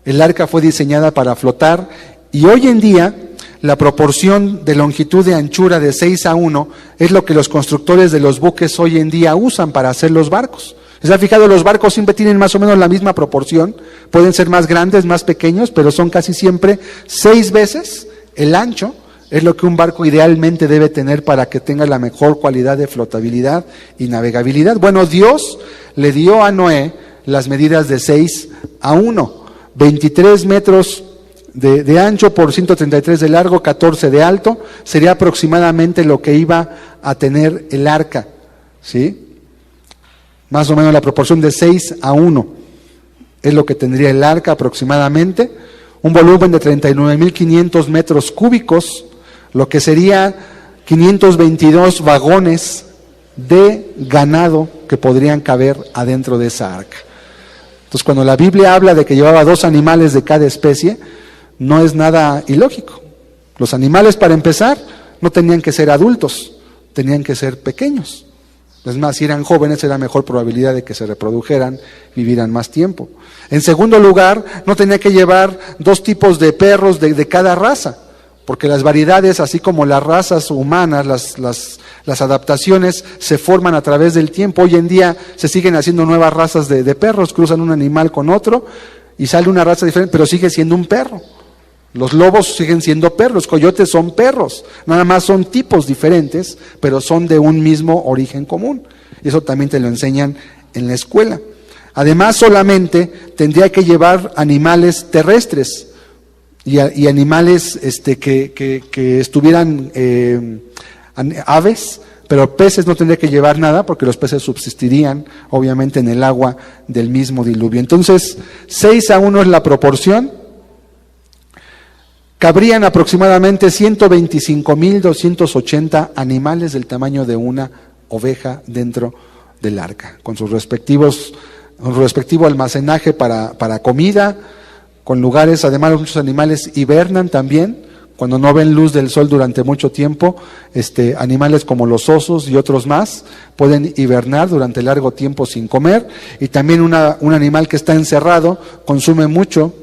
El arca fue diseñada para flotar y hoy en día la proporción de longitud de anchura de 6:1 es lo que los constructores de los buques hoy en día usan para hacer los barcos. ¿Se ha fijado? Los barcos siempre tienen más o menos la misma proporción, pueden ser más grandes, más pequeños, pero son casi siempre 6 veces el ancho, es lo que un barco idealmente debe tener para que tenga la mejor cualidad de flotabilidad y navegabilidad. Bueno, Dios le dio a Noé las medidas de 6:1, 23 metros de ancho por 133 de largo, 14 de alto, sería aproximadamente lo que iba a tener el arca, ¿sí? más o menos la proporción de 6:1. Es lo que tendría el arca aproximadamente. Un volumen de 39.500 metros cúbicos, lo que sería 522 vagones de ganado que podrían caber adentro de esa arca. Entonces, cuando la Biblia habla de que llevaba 2 animales de cada especie, no es nada ilógico. Los animales, para empezar, no tenían que ser adultos, tenían que ser pequeños. Es más, si eran jóvenes, era mejor probabilidad de que se reprodujeran, vivieran más tiempo. En segundo lugar, no tenía que llevar 2 tipos de perros de cada raza, porque las variedades, así como las razas humanas, las adaptaciones se forman a través del tiempo. Hoy en día se siguen haciendo nuevas razas de perros, cruzan un animal con otro y sale una raza diferente, pero sigue siendo un perro. Los lobos siguen siendo perros, los coyotes son perros, nada más son tipos diferentes, pero son de un mismo origen común. Y eso también te lo enseñan en la escuela. Además, solamente tendría que llevar animales terrestres y animales que estuvieran aves, pero peces no tendría que llevar nada porque los peces subsistirían obviamente en el agua del mismo diluvio. Entonces, 6:1 es la proporción. Cabrían aproximadamente 125.280 animales del tamaño de una oveja dentro del arca, con su respectivo almacenaje para comida, con lugares. Además, muchos animales hibernan también cuando no ven luz del sol durante mucho tiempo. Animales como los osos y otros más pueden hibernar durante largo tiempo sin comer, y también un animal que está encerrado consume mucho,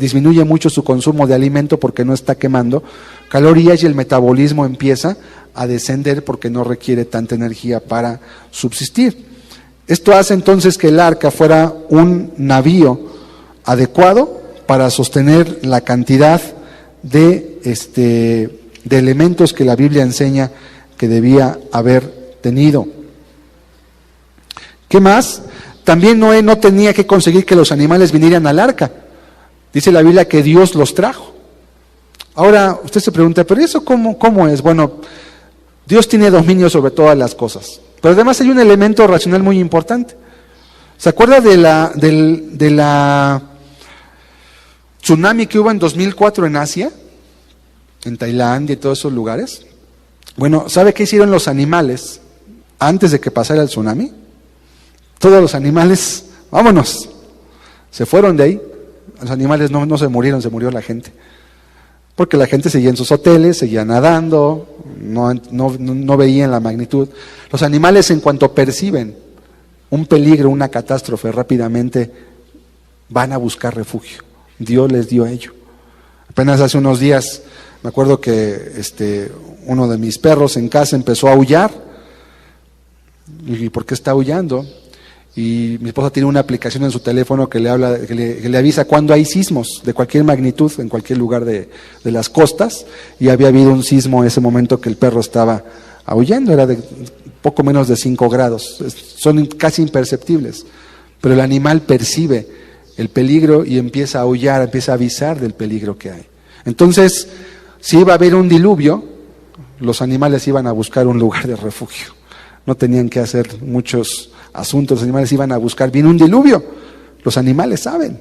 disminuye mucho su consumo de alimento porque no está quemando calorías y el metabolismo empieza a descender porque no requiere tanta energía para subsistir. Esto hace entonces que el arca fuera un navío adecuado para sostener la cantidad de elementos que la Biblia enseña que debía haber tenido. ¿Qué más? También Noé no tenía que conseguir que los animales vinieran al arca. Dice la Biblia que Dios los trajo. Ahora, usted se pregunta, ¿pero eso cómo es? Bueno, Dios tiene dominio sobre todas las cosas. Pero además hay un elemento racional muy importante. ¿Se acuerda de la tsunami que hubo en 2004 en Asia? En Tailandia y todos esos lugares. Bueno, ¿sabe qué hicieron los animales antes de que pasara el tsunami? Todos los animales, vámonos, se fueron de ahí. Los animales no se murieron, se murió la gente. Porque la gente seguía en sus hoteles, seguía nadando, no veían la magnitud. Los animales, en cuanto perciben un peligro, una catástrofe, rápidamente van a buscar refugio. Dios les dio ello. Apenas hace unos días me acuerdo que uno de mis perros en casa empezó a aullar. ¿Y por qué está aullando? Y mi esposa tiene una aplicación en su teléfono que le avisa cuando hay sismos de cualquier magnitud en cualquier lugar de las costas, y había habido un sismo en ese momento que el perro estaba aullando, era de poco menos de 5 grados, son casi imperceptibles, pero el animal percibe el peligro y empieza a aullar, empieza a avisar del peligro que hay. Entonces, si iba a haber un diluvio, los animales iban a buscar un lugar de refugio, no tenían que hacer muchos asuntos, los animales iban a buscar. Viene un diluvio, los animales saben,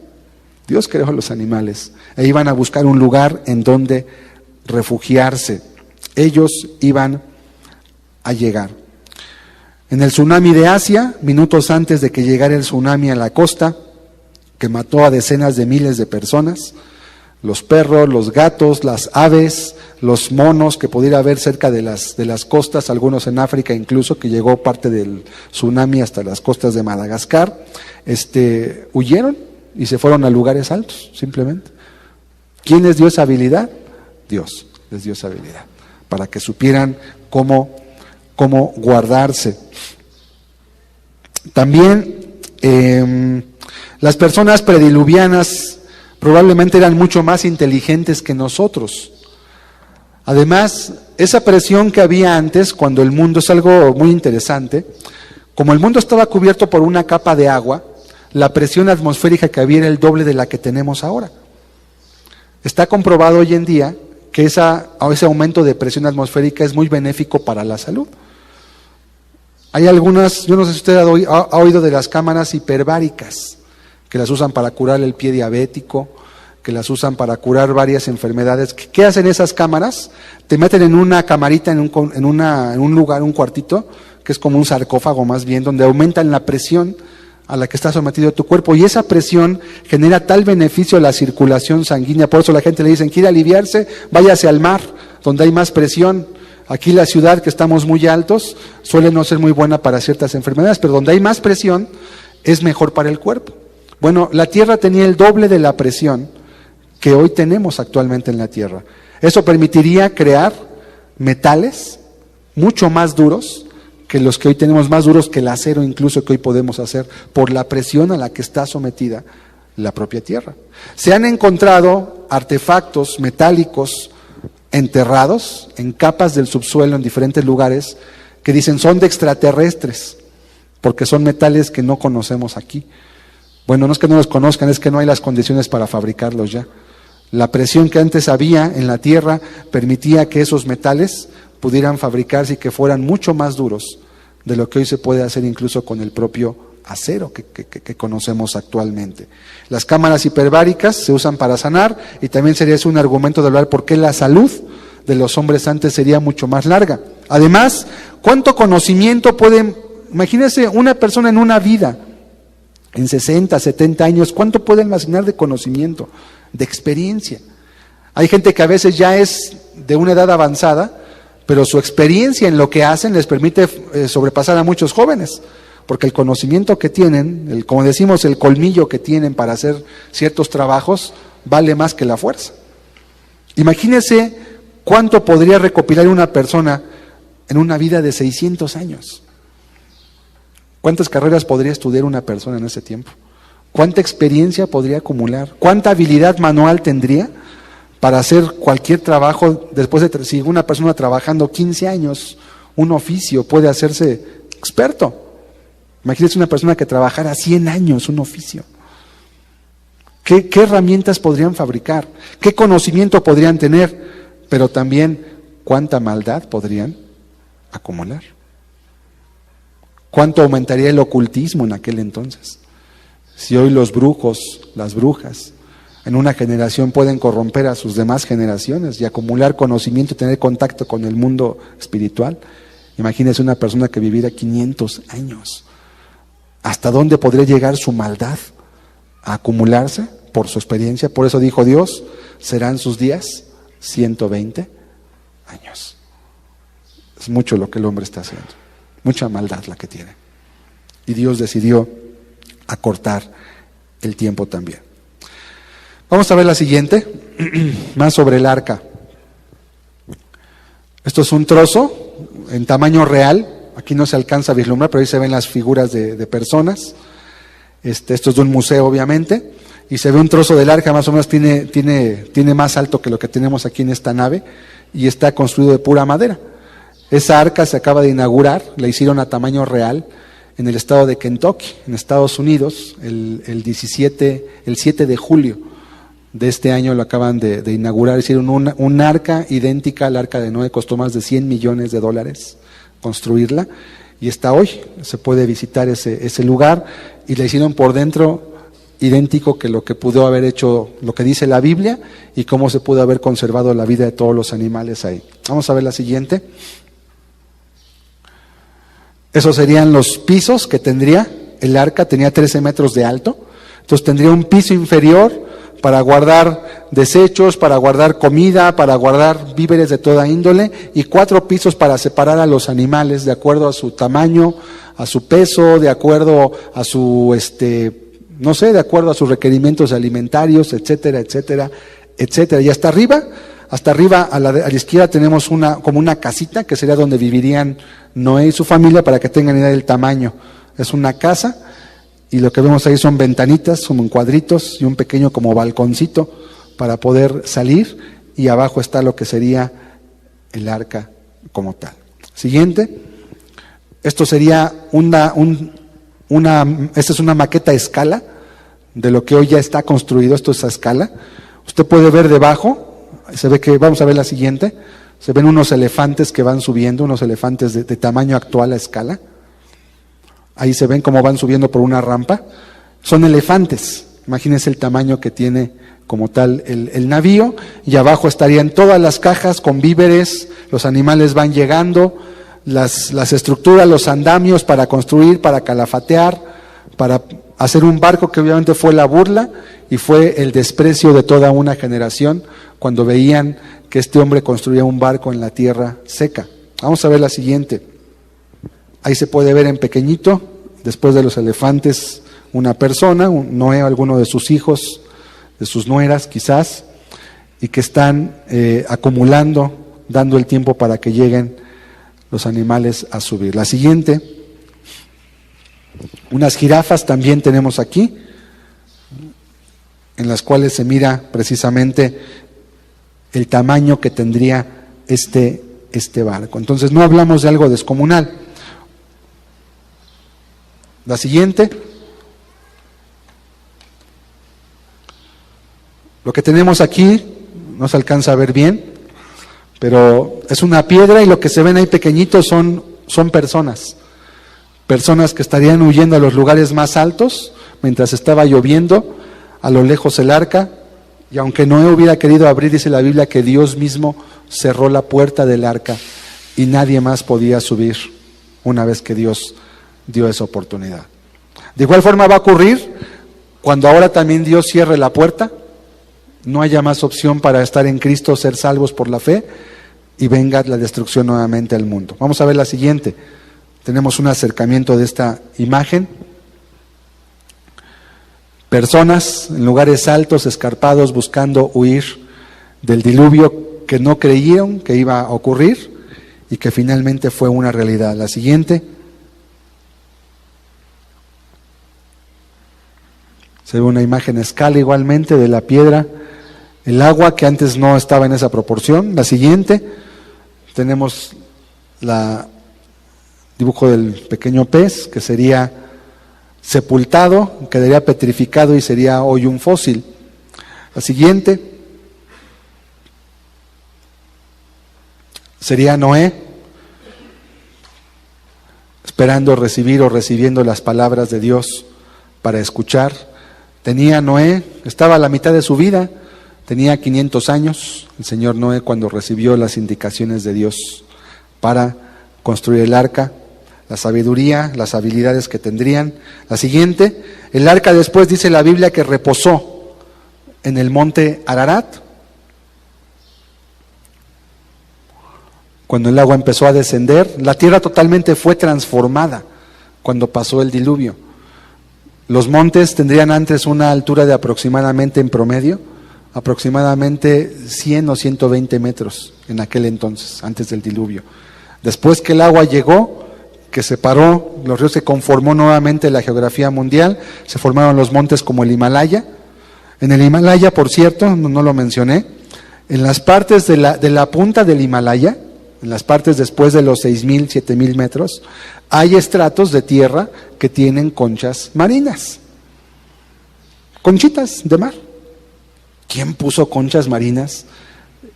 Dios creó a los animales, e iban a buscar un lugar en donde refugiarse. Ellos iban a llegar. En el tsunami de Asia, minutos antes de que llegara el tsunami a la costa, que mató a decenas de miles de personas, los perros, los gatos, las aves, los monos que pudiera haber cerca de las costas, algunos en África incluso, que llegó parte del tsunami hasta las costas de Madagascar, huyeron y se fueron a lugares altos, simplemente. ¿Quién les dio esa habilidad? Dios les dio esa habilidad, para que supieran cómo guardarse. También las personas prediluvianas probablemente eran mucho más inteligentes que nosotros. Además, esa presión que había antes, cuando el mundo, es algo muy interesante, como el mundo estaba cubierto por una capa de agua, la presión atmosférica que había era el doble de la que tenemos ahora. Está comprobado hoy en día que ese aumento de presión atmosférica es muy benéfico para la salud. Hay algunas, yo no sé si usted ha oído de las cámaras hiperbáricas, que las usan para curar el pie diabético, que las usan para curar varias enfermedades. ¿Qué hacen esas cámaras? Te meten en una camarita, en un lugar, un cuartito, que es como un sarcófago más bien, donde aumentan la presión a la que está sometido tu cuerpo, y esa presión genera tal beneficio a la circulación sanguínea. Por eso la gente le dicen, quiere aliviarse, váyase al mar, donde hay más presión. Aquí la ciudad, que estamos muy altos, suele no ser muy buena para ciertas enfermedades, pero donde hay más presión, es mejor para el cuerpo. Bueno, la Tierra tenía el doble de la presión que hoy tenemos actualmente en la Tierra. Eso permitiría crear metales mucho más duros que los que hoy tenemos, más duros que el acero incluso que hoy podemos hacer, por la presión a la que está sometida la propia Tierra. Se han encontrado artefactos metálicos enterrados en capas del subsuelo en diferentes lugares que dicen son de extraterrestres, porque son metales que no conocemos aquí. Bueno, no es que no los conozcan, es que no hay las condiciones para fabricarlos ya. La presión que antes había en la Tierra permitía que esos metales pudieran fabricarse y que fueran mucho más duros de lo que hoy se puede hacer incluso con el propio acero que conocemos actualmente. Las cámaras hiperbáricas se usan para sanar, y también sería ese un argumento de hablar por qué la salud de los hombres antes sería mucho más larga. Además, ¿cuánto conocimiento imagínense una persona en una vida, en 60, 70 años, cuánto puede almacenar de conocimiento, de experiencia? Hay gente que a veces ya es de una edad avanzada, pero su experiencia en lo que hacen les permite sobrepasar a muchos jóvenes, porque el conocimiento que tienen, como decimos, el colmillo que tienen para hacer ciertos trabajos, vale más que la fuerza. Imagínese cuánto podría recopilar una persona en una vida de 600 años. ¿Cuántas carreras podría estudiar una persona en ese tiempo? ¿Cuánta experiencia podría acumular? ¿Cuánta habilidad manual tendría para hacer cualquier trabajo después de, si una persona trabajando 15 años, un oficio, puede hacerse experto? Imagínese una persona que trabajara 100 años un oficio. ¿Qué herramientas podrían fabricar? ¿Qué conocimiento podrían tener? Pero también, ¿cuánta maldad podrían acumular? ¿Cuánto aumentaría el ocultismo en aquel entonces? Si hoy los brujos, las brujas, en una generación pueden corromper a sus demás generaciones y acumular conocimiento y tener contacto con el mundo espiritual, imagínese una persona que viviera 500 años. ¿Hasta dónde podría llegar su maldad a acumularse por su experiencia? Por eso dijo Dios, serán sus días 120 años. Es mucho lo que el hombre está haciendo, mucha maldad la que tiene. Y Dios decidió acortar el tiempo también. Vamos a ver la siguiente, más sobre el arca. Esto es un trozo en tamaño real. Aquí no se alcanza a vislumbrar, pero ahí se ven las figuras de personas. Esto es de un museo, obviamente. Y se ve un trozo del arca, más o menos tiene más alto que lo que tenemos aquí en esta nave. Y está construido de pura madera. Esa arca se acaba de inaugurar, la hicieron a tamaño real en el estado de Kentucky, en Estados Unidos, el 7 de julio de este año lo acaban de inaugurar. Hicieron un arca idéntica al arca de Noé, costó más de $100 millones construirla, y hasta hoy se puede visitar ese lugar, y la hicieron por dentro idéntico que lo que pudo haber hecho, lo que dice la Biblia, y cómo se pudo haber conservado la vida de todos los animales ahí. Vamos a ver la siguiente. Esos serían los pisos que tendría el arca. Tenía 13 metros de alto, entonces tendría un piso inferior para guardar desechos, para guardar comida, para guardar víveres de toda índole, y 4 pisos para separar a los animales de acuerdo a su tamaño, a su peso, de acuerdo a su, de acuerdo a sus requerimientos alimentarios, etcétera, etcétera, etcétera. Y hasta arriba a la izquierda tenemos como una casita que sería donde vivirían Noé y su familia, para que tengan idea del tamaño. Es una casa, y lo que vemos ahí son ventanitas, como en cuadritos, y un pequeño como balconcito para poder salir, y abajo está lo que sería el arca como tal. Siguiente. Esto sería esta es una maqueta a escala de lo que hoy ya está construido. Esto es a escala. Usted puede ver debajo, se ve que, vamos a ver la siguiente, se ven unos elefantes que van subiendo, unos elefantes de tamaño actual a escala. ahí se ven cómo van subiendo por una rampa, son elefantes. Imagínense el tamaño que tiene como tal el navío, y abajo estarían todas las cajas con víveres, los animales van llegando, las estructuras, los andamios para construir, para calafatear, para hacer un barco, que obviamente fue la burla y fue el desprecio de toda una generación cuando veían que este hombre construía un barco en la tierra seca. Vamos a ver la siguiente. Ahí se puede ver en pequeñito, después de los elefantes, una persona, Noé, alguno de sus hijos, de sus nueras quizás, y que están acumulando, dando el tiempo para que lleguen los animales a subir. La siguiente, unas jirafas también tenemos aquí, en las cuales se mira precisamente el tamaño que tendría este barco. Entonces no hablamos de algo descomunal. La siguiente, lo que tenemos aquí no se alcanza a ver bien, pero es una piedra, y lo que se ven ahí pequeñitos son personas que estarían huyendo a los lugares más altos mientras estaba lloviendo, a lo lejos el arca, y aunque Noé hubiera querido abrir, dice la Biblia que Dios mismo cerró la puerta del arca y nadie más podía subir una vez que Dios dio esa oportunidad. De igual forma va a ocurrir cuando ahora también Dios cierre la puerta, no haya más opción para estar en Cristo, ser salvos por la fe, y venga la destrucción nuevamente al mundo. Vamos a ver la siguiente. Tenemos un acercamiento de esta imagen. Personas en lugares altos, escarpados, buscando huir del diluvio que no creyeron que iba a ocurrir y que finalmente fue una realidad. La siguiente. Se ve una imagen a escala igualmente de la piedra, el agua que antes no estaba en esa proporción. La siguiente, tenemos el dibujo del pequeño pez que sería sepultado, quedaría petrificado y sería hoy un fósil. La siguiente sería Noé, esperando recibir o recibiendo las palabras de Dios para escuchar. Noé, estaba a la mitad de su vida, tenía 500 años, el señor Noé, cuando recibió las indicaciones de Dios para construir el arca, la sabiduría, las habilidades que tendrían. La siguiente, el arca después dice la Biblia que reposó en el monte Ararat, cuando el agua empezó a descender, la tierra totalmente fue transformada cuando pasó el diluvio. Los montes tendrían antes una altura de aproximadamente, en promedio, aproximadamente 100 o 120 metros en aquel entonces, antes del diluvio. Después que el agua llegó, que separó los ríos, se conformó nuevamente la geografía mundial, se formaron los montes como el Himalaya. En el Himalaya, por cierto, no lo mencioné, en las partes de la punta del Himalaya, en las partes después de los 6.000, 7.000 metros, hay estratos de tierra que tienen conchas marinas, conchitas de mar. ¿Quién puso conchas marinas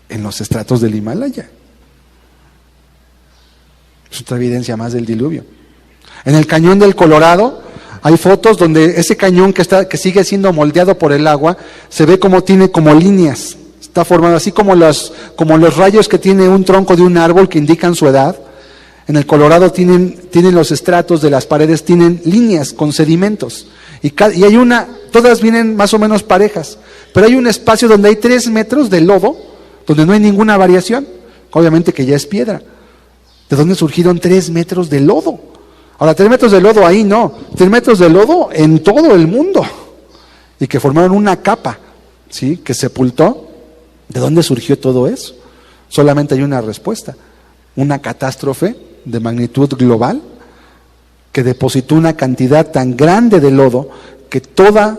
en los estratos del Himalaya? Es otra evidencia más del diluvio. En el cañón del Colorado hay fotos donde ese cañón que sigue siendo moldeado por el agua, se ve como tiene como líneas, está formado así como los rayos que tiene un tronco de un árbol que indican su edad. En el Colorado tienen los estratos de las paredes, tienen líneas con sedimentos. Y hay todas vienen más o menos parejas, pero hay un espacio donde hay 3 metros de lodo, donde no hay ninguna variación, obviamente que ya es piedra. ¿De dónde surgieron 3 metros de lodo? Ahora, 3 metros de lodo ahí no, 3 metros de lodo en todo el mundo, y que formaron una capa, ¿sí?, que sepultó. ¿De dónde surgió todo eso? Solamente hay una respuesta: una catástrofe de magnitud global que depositó una cantidad tan grande de lodo que todo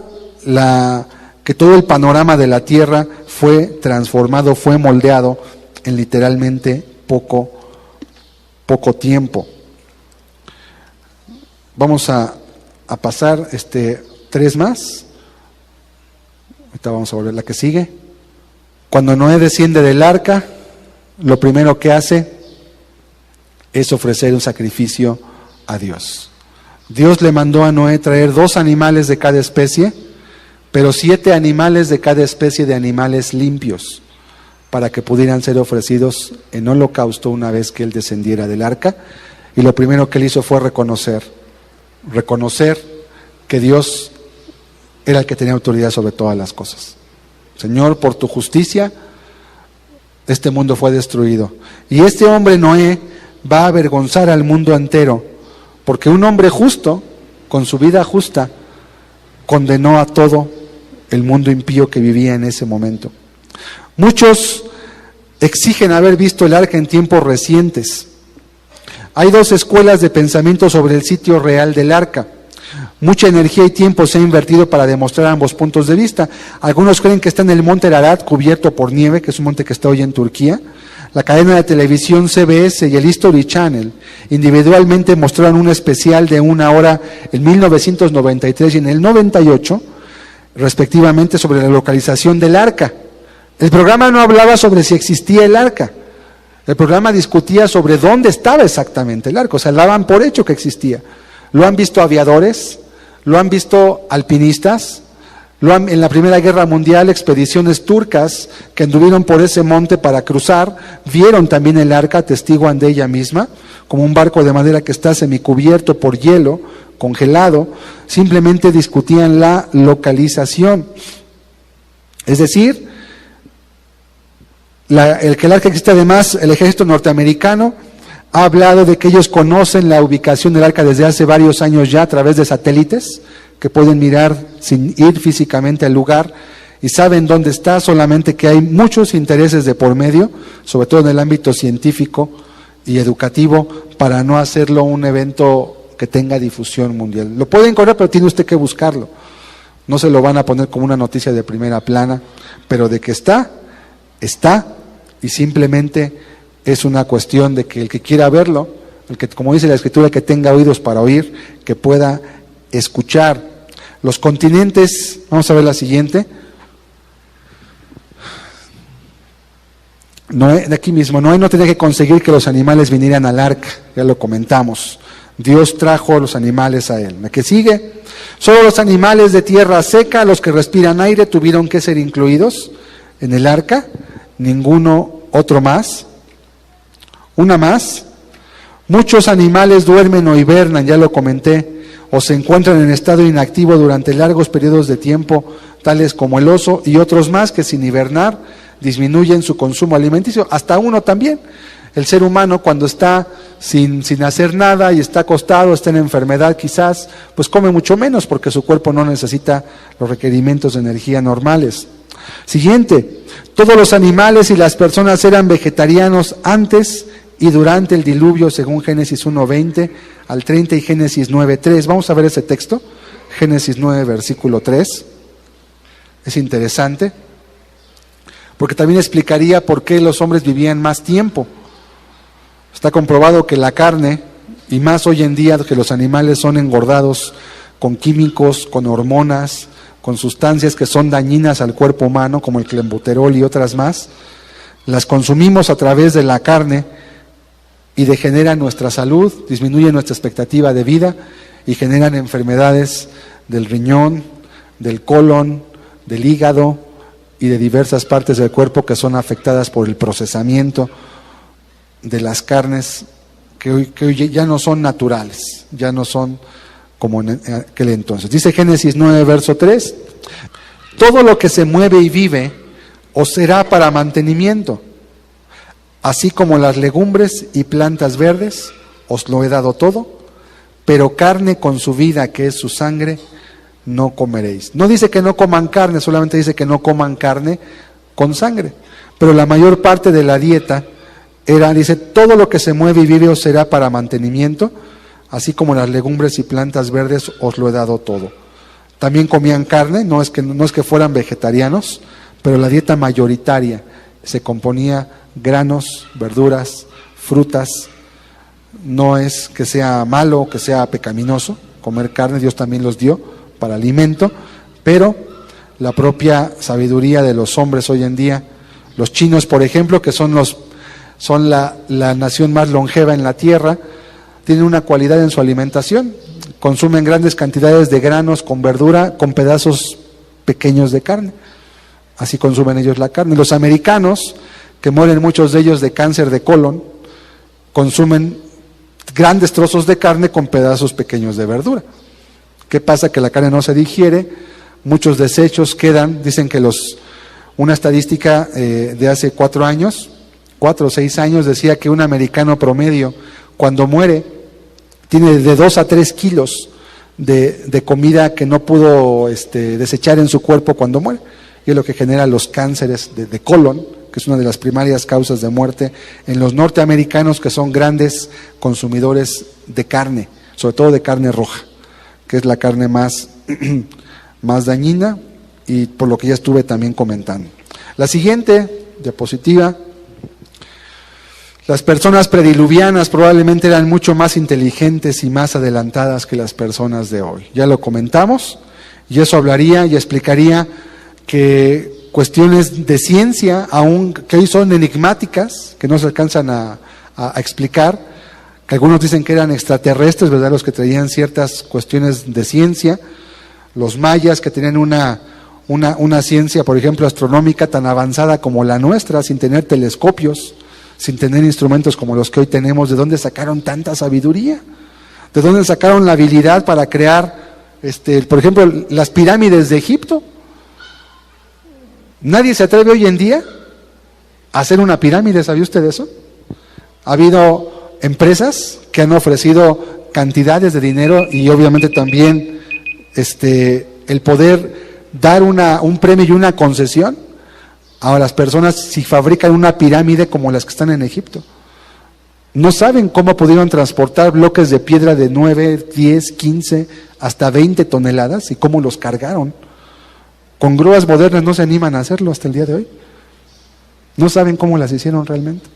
el panorama de la tierra fue transformado, fue moldeado en literalmente poco tiempo. Vamos a pasar 3 más. Ahorita vamos a volver a la que sigue. Cuando Noé desciende del arca, lo primero que hace es ofrecer un sacrificio a Dios. Dios le mandó a Noé traer 2 animales de cada especie, pero 7 animales de cada especie de animales limpios, para que pudieran ser ofrecidos en holocausto una vez que él descendiera del arca. Y lo primero que él hizo fue reconocer que Dios era el que tenía autoridad sobre todas las cosas. Señor, por tu justicia, este mundo fue destruido. Y este hombre Noé va a avergonzar al mundo entero, porque un hombre justo, con su vida justa, condenó a todo el mundo impío que vivía en ese momento. Muchos exigen haber visto el arca en tiempos recientes. Hay 2 escuelas de pensamiento sobre el sitio real del arca. Mucha energía y tiempo se ha invertido para demostrar ambos puntos de vista. Algunos creen que está en el monte Ararat, cubierto por nieve, que es un monte que está hoy en Turquía. La cadena de televisión CBS y el History Channel individualmente mostraron un especial de 1 hora en 1993 y en el 98, respectivamente, sobre la localización del arca. El programa no hablaba sobre si existía el arca. El programa discutía sobre dónde estaba exactamente el arca. O sea, daban por hecho que existía. Lo han visto aviadores, lo han visto alpinistas, en la Primera Guerra Mundial, expediciones turcas que anduvieron por ese monte para cruzar, vieron también el arca, atestiguan de ella misma, como un barco de madera que está semicubierto por hielo, congelado. Simplemente discutían la localización. Es decir, el que el arca existe. Además, el ejército norteamericano ha hablado de que ellos conocen la ubicación del arca desde hace varios años ya a través de satélites que pueden mirar sin ir físicamente al lugar y saben dónde está, solamente que hay muchos intereses de por medio, sobre todo en el ámbito científico y educativo, para no hacerlo un evento que tenga difusión mundial. Lo pueden encontrar, pero tiene usted que buscarlo. No se lo van a poner como una noticia de primera plana, pero de que está, y simplemente es una cuestión de que el que quiera verlo, el que, como dice la Escritura, que tenga oídos para oír, que pueda escuchar. Los continentes, vamos a ver la siguiente. Noé, de aquí mismo, Noé no tenía que conseguir que los animales vinieran al arca, ya lo comentamos. Dios trajo los animales a él. La que sigue, solo los animales de tierra seca, los que respiran aire, tuvieron que ser incluidos en el arca, ninguno otro más. Una más, muchos animales duermen o hibernan, ya lo comenté, o se encuentran en estado inactivo durante largos periodos de tiempo, tales como el oso y otros más que sin hibernar disminuyen su consumo alimenticio, hasta uno también. El ser humano, cuando está sin hacer nada y está acostado, está en enfermedad quizás, pues come mucho menos porque su cuerpo no necesita los requerimientos de energía normales. Siguiente, todos los animales y las personas eran vegetarianos antes y durante el diluvio, según Génesis 1:20 al 30 y Génesis 9:3. Vamos a ver ese texto, Génesis 9, versículo 3. Es interesante, porque también explicaría por qué los hombres vivían más tiempo. Está comprobado que la carne, y más hoy en día que los animales son engordados con químicos, con hormonas, con sustancias que son dañinas al cuerpo humano, como el clenbuterol y otras más, las consumimos a través de la carne y degeneran nuestra salud, disminuyen nuestra expectativa de vida y generan enfermedades del riñón, del colon, del hígado y de diversas partes del cuerpo que son afectadas por el procesamiento de las carnes que hoy ya no son naturales, ya no son como en aquel entonces. Dice Génesis 9, verso 3, todo lo que se mueve y vive os será para mantenimiento, así como las legumbres y plantas verdes, os lo he dado todo, pero carne con su vida, que es su sangre, no comeréis. No dice que no coman carne, solamente dice que no coman carne con sangre, pero la mayor parte de la dieta dice, todo lo que se mueve y vive os será para mantenimiento, así como las legumbres y plantas verdes os lo he dado todo. También comían carne, no es que fueran vegetarianos, pero la dieta mayoritaria se componía granos, verduras, frutas. No es que sea malo o que sea pecaminoso comer carne, Dios también los dio para alimento, pero la propia sabiduría de los hombres hoy en día, los chinos, por ejemplo, que son la nación más longeva en la tierra, tienen una cualidad en su alimentación. consumen grandes cantidades de granos con verdura, con pedazos pequeños de carne. Así consumen ellos la carne. Los americanos, que mueren muchos de ellos de cáncer de colon, consumen grandes trozos de carne con pedazos pequeños de verdura. ¿Qué pasa? Que la carne no se digiere, muchos desechos quedan. Dicen que una estadística de hace 4 o 6 años decía que un americano promedio, cuando muere, tiene de 2 a 3 kilos de comida que no pudo desechar en su cuerpo cuando muere. Y es lo que genera los cánceres de colon, que es una de las primarias causas de muerte en los norteamericanos, que son grandes consumidores de carne, sobre todo de carne roja, que es la carne más dañina, y por lo que ya estuve también comentando. La siguiente diapositiva. Las personas prediluvianas probablemente eran mucho más inteligentes y más adelantadas que las personas de hoy. Ya lo comentamos, y eso hablaría y explicaría que cuestiones de ciencia, aún que hoy son enigmáticas, que no se alcanzan a explicar, que algunos dicen que eran extraterrestres, ¿verdad?, los que traían ciertas cuestiones de ciencia. Los mayas, que tenían una ciencia, por ejemplo, astronómica tan avanzada como la nuestra, sin tener telescopios, sin tener instrumentos como los que hoy tenemos. ¿De dónde sacaron tanta sabiduría? ¿De dónde sacaron la habilidad para crear, por ejemplo, las pirámides de Egipto? Nadie se atreve hoy en día a hacer una pirámide, ¿sabía usted eso? Ha habido empresas que han ofrecido cantidades de dinero y obviamente también el poder dar un premio y una concesión a las personas si fabrican una pirámide como las que están en Egipto. No saben cómo pudieron transportar bloques de piedra de 9, 10, 15, hasta 20 toneladas y cómo los cargaron. Con grúas modernas no se animan a hacerlo hasta el día de hoy. No saben cómo las hicieron realmente.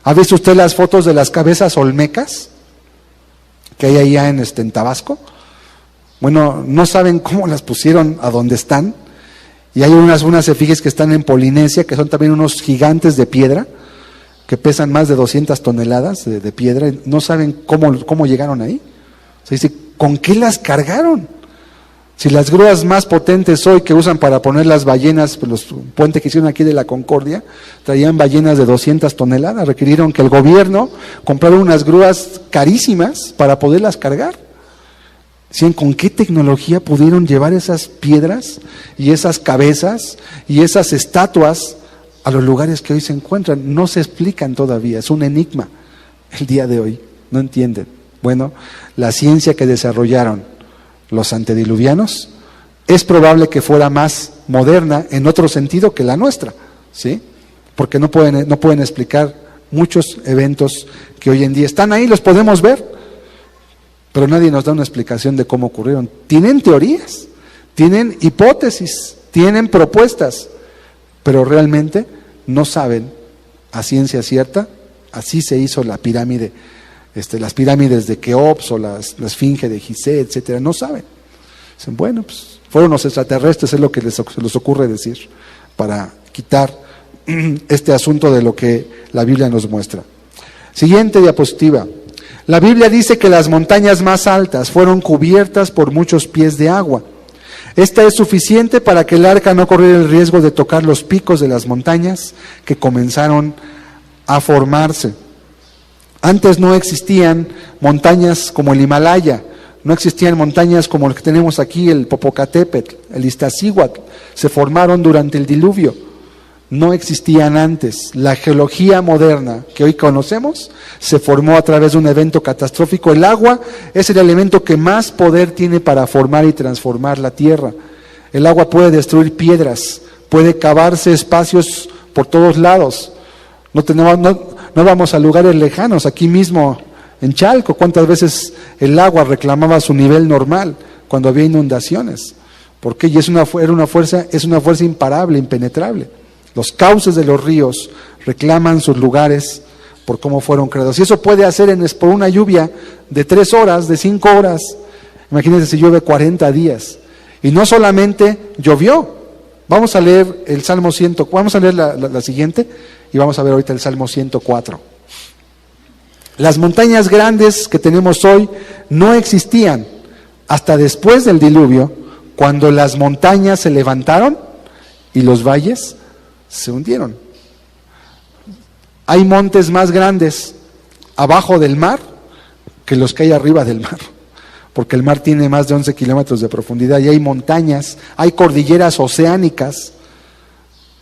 ¿Ha visto usted las fotos de las cabezas olmecas que hay allá en Tabasco? Bueno, no saben cómo las pusieron a donde están. Y hay unas efigies que están en Polinesia, que son también unos gigantes de piedra, que pesan más de 200 toneladas de piedra. Y no saben cómo llegaron ahí. Se dice, ¿con qué las cargaron? Si las grúas más potentes hoy que usan para poner las ballenas, pues los puentes que hicieron aquí de la Concordia, traían ballenas de 200 toneladas, requirieron que el gobierno comprara unas grúas carísimas para poderlas cargar. Decían, ¿con qué tecnología pudieron llevar esas piedras y esas cabezas y esas estatuas a los lugares que hoy se encuentran? No se explican todavía, es un enigma el día de hoy, no entienden. Bueno, la ciencia que desarrollaron los antediluvianos es probable que fuera más moderna en otro sentido que la nuestra, ¿sí? Porque no pueden explicar muchos eventos que hoy en día están ahí, los podemos ver, pero nadie nos da una explicación de cómo ocurrieron. Tienen teorías, tienen hipótesis, tienen propuestas, pero realmente no saben a ciencia cierta. Así se hizo la pirámide, las pirámides de Keops o la esfinge de Gizeh, etcétera. No saben. Dicen, bueno, pues fueron los extraterrestres, es lo que se les ocurre decir, para quitar este asunto de lo que la Biblia nos muestra. Siguiente diapositiva. La Biblia dice que las montañas más altas fueron cubiertas por muchos pies de agua. Esta es suficiente para que el arca no corriera el riesgo de tocar los picos de las montañas que comenzaron a formarse. Antes no existían montañas como el Himalaya, no existían montañas como las que tenemos aquí, el Popocatépetl, el Iztaccíhuatl, se formaron durante el diluvio. No existían antes. La geología moderna que hoy conocemos se formó a través de un evento catastrófico. El agua es el elemento que más poder tiene para formar y transformar la tierra. El agua puede destruir piedras, puede cavarse espacios por todos lados. No vamos a lugares lejanos, aquí mismo en Chalco, ¿cuántas veces el agua reclamaba su nivel normal cuando había inundaciones? ¿Por qué? Y es una fuerza imparable, impenetrable. Los cauces de los ríos reclaman sus lugares por cómo fueron creados. Y eso puede hacer por una lluvia de 3 horas, de 5 horas. Imagínense si llueve 40 días. Y no solamente llovió. Vamos a leer el Salmo 104. Vamos a leer la siguiente y vamos a ver ahorita el Salmo 104. Las montañas grandes que tenemos hoy no existían hasta después del diluvio, cuando las montañas se levantaron y los valles se hundieron. Hay montes más grandes abajo del mar que los que hay arriba del mar, porque el mar tiene más de 11 kilómetros de profundidad y hay montañas, hay cordilleras oceánicas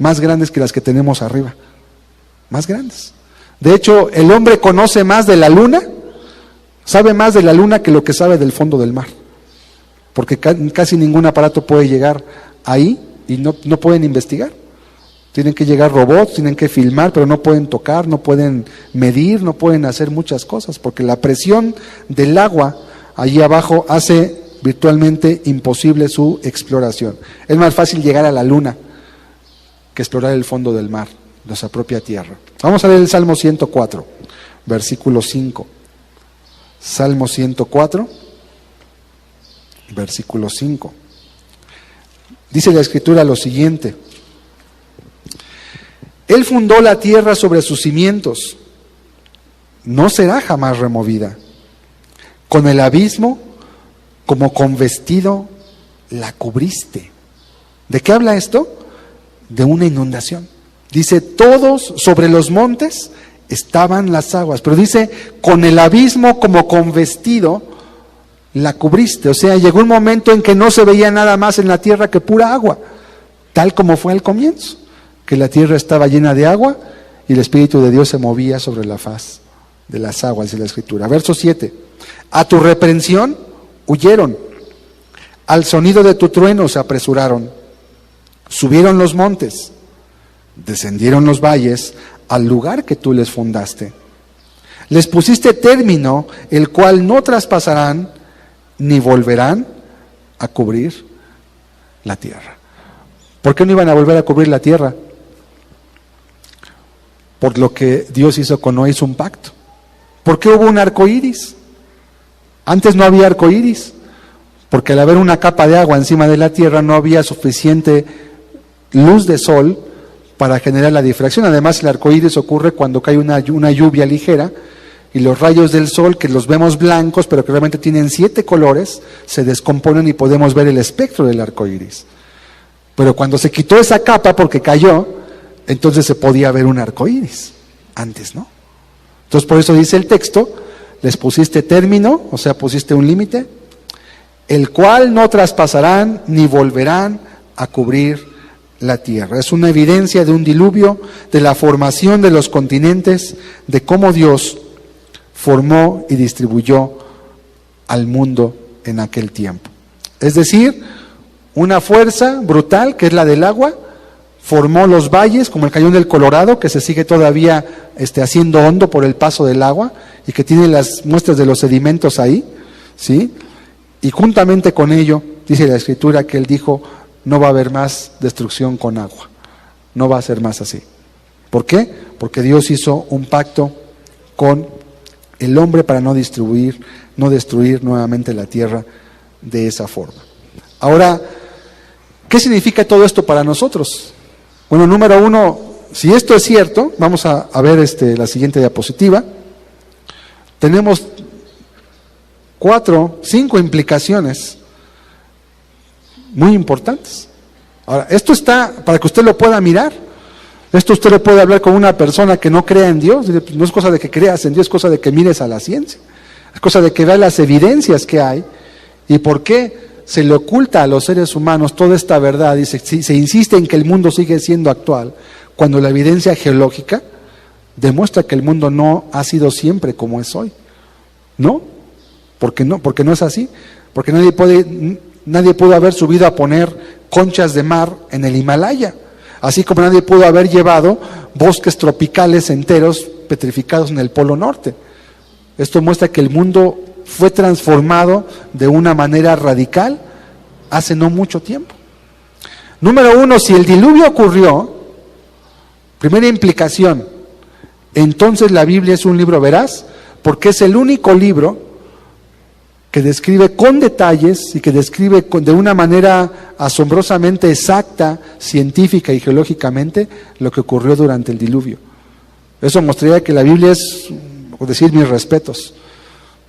más grandes que las que tenemos arriba, más grandes. De hecho, el hombre conoce más de la luna, sabe más de la luna que lo que sabe del fondo del mar, porque casi ningún aparato puede llegar ahí y no pueden investigar. Tienen que llegar robots, tienen que filmar, pero no pueden tocar, no pueden medir, no pueden hacer muchas cosas, porque la presión del agua allí abajo hace virtualmente imposible su exploración. Es más fácil llegar a la luna que explorar el fondo del mar, nuestra propia tierra. Vamos a leer el Salmo 104, versículo 5. Salmo 104, versículo 5. Dice la Escritura lo siguiente: Él fundó la tierra sobre sus cimientos, no será jamás removida. Con el abismo, como con vestido, la cubriste. ¿De qué habla esto? De una inundación. Dice, todos sobre los montes estaban las aguas, pero dice, con el abismo como con vestido, la cubriste. O sea, llegó un momento en que no se veía nada más en la tierra que pura agua, tal como fue al comienzo, que la tierra estaba llena de agua y el Espíritu de Dios se movía sobre la faz de las aguas, dice la Escritura. Verso 7, a tu reprensión huyeron, al sonido de tu trueno se apresuraron, subieron los montes, descendieron los valles al lugar que tú les fundaste. Les pusiste término, el cual no traspasarán ni volverán a cubrir la tierra. ¿Por qué no iban a volver a cubrir la tierra? Por lo que Dios hizo con Noé, hizo un pacto. ¿Por qué hubo un arco iris? Antes no había arco iris, porque al haber una capa de agua encima de la tierra no había suficiente luz de sol para generar la difracción. Además, el arco iris ocurre cuando cae una lluvia ligera y los rayos del sol, que los vemos blancos, pero que realmente tienen 7 colores, se descomponen y podemos ver el espectro del arco iris. Pero cuando se quitó esa capa porque cayó, entonces se podía ver un arco iris. Antes no. Entonces, por eso dice el texto, les pusiste término, o sea, pusiste un límite, el cual no traspasarán ni volverán a cubrir la tierra. Es una evidencia de un diluvio, de la formación de los continentes, de cómo Dios formó y distribuyó al mundo en aquel tiempo. Es decir, una fuerza brutal, que es la del agua, formó los valles, como el Cañón del Colorado, que se sigue todavía haciendo hondo por el paso del agua, y que tiene las muestras de los sedimentos ahí, ¿sí? Y juntamente con ello, dice la Escritura que Él dijo, no va a haber más destrucción con agua, no va a ser más así. ¿Por qué? Porque Dios hizo un pacto con el hombre para no destruir nuevamente la tierra de esa forma. Ahora, ¿qué significa todo esto para nosotros? Bueno, número uno, si esto es cierto, vamos a ver la siguiente diapositiva. Tenemos 5 implicaciones muy importantes. Ahora, esto está para que usted lo pueda mirar. Esto usted lo puede hablar con una persona que no crea en Dios. No es cosa de que creas en Dios, es cosa de que mires a la ciencia. Es cosa de que veas las evidencias que hay y por qué se le oculta a los seres humanos toda esta verdad. Y se insiste en que el mundo sigue siendo actual, cuando la evidencia geológica demuestra que el mundo no ha sido siempre como es hoy. ¿No? Porque no es así. Porque nadie pudo haber subido a poner conchas de mar en el Himalaya, así como nadie pudo haber llevado bosques tropicales enteros petrificados en el Polo Norte. Esto muestra que el mundo fue transformado de una manera radical hace no mucho tiempo. Número 1, si el diluvio ocurrió, primera implicación, entonces la Biblia es un libro veraz, porque es el único libro que describe con detalles y que describe de una manera asombrosamente exacta, científica y geológicamente, lo que ocurrió durante el diluvio. Eso mostraría que la Biblia es decir mis respetos.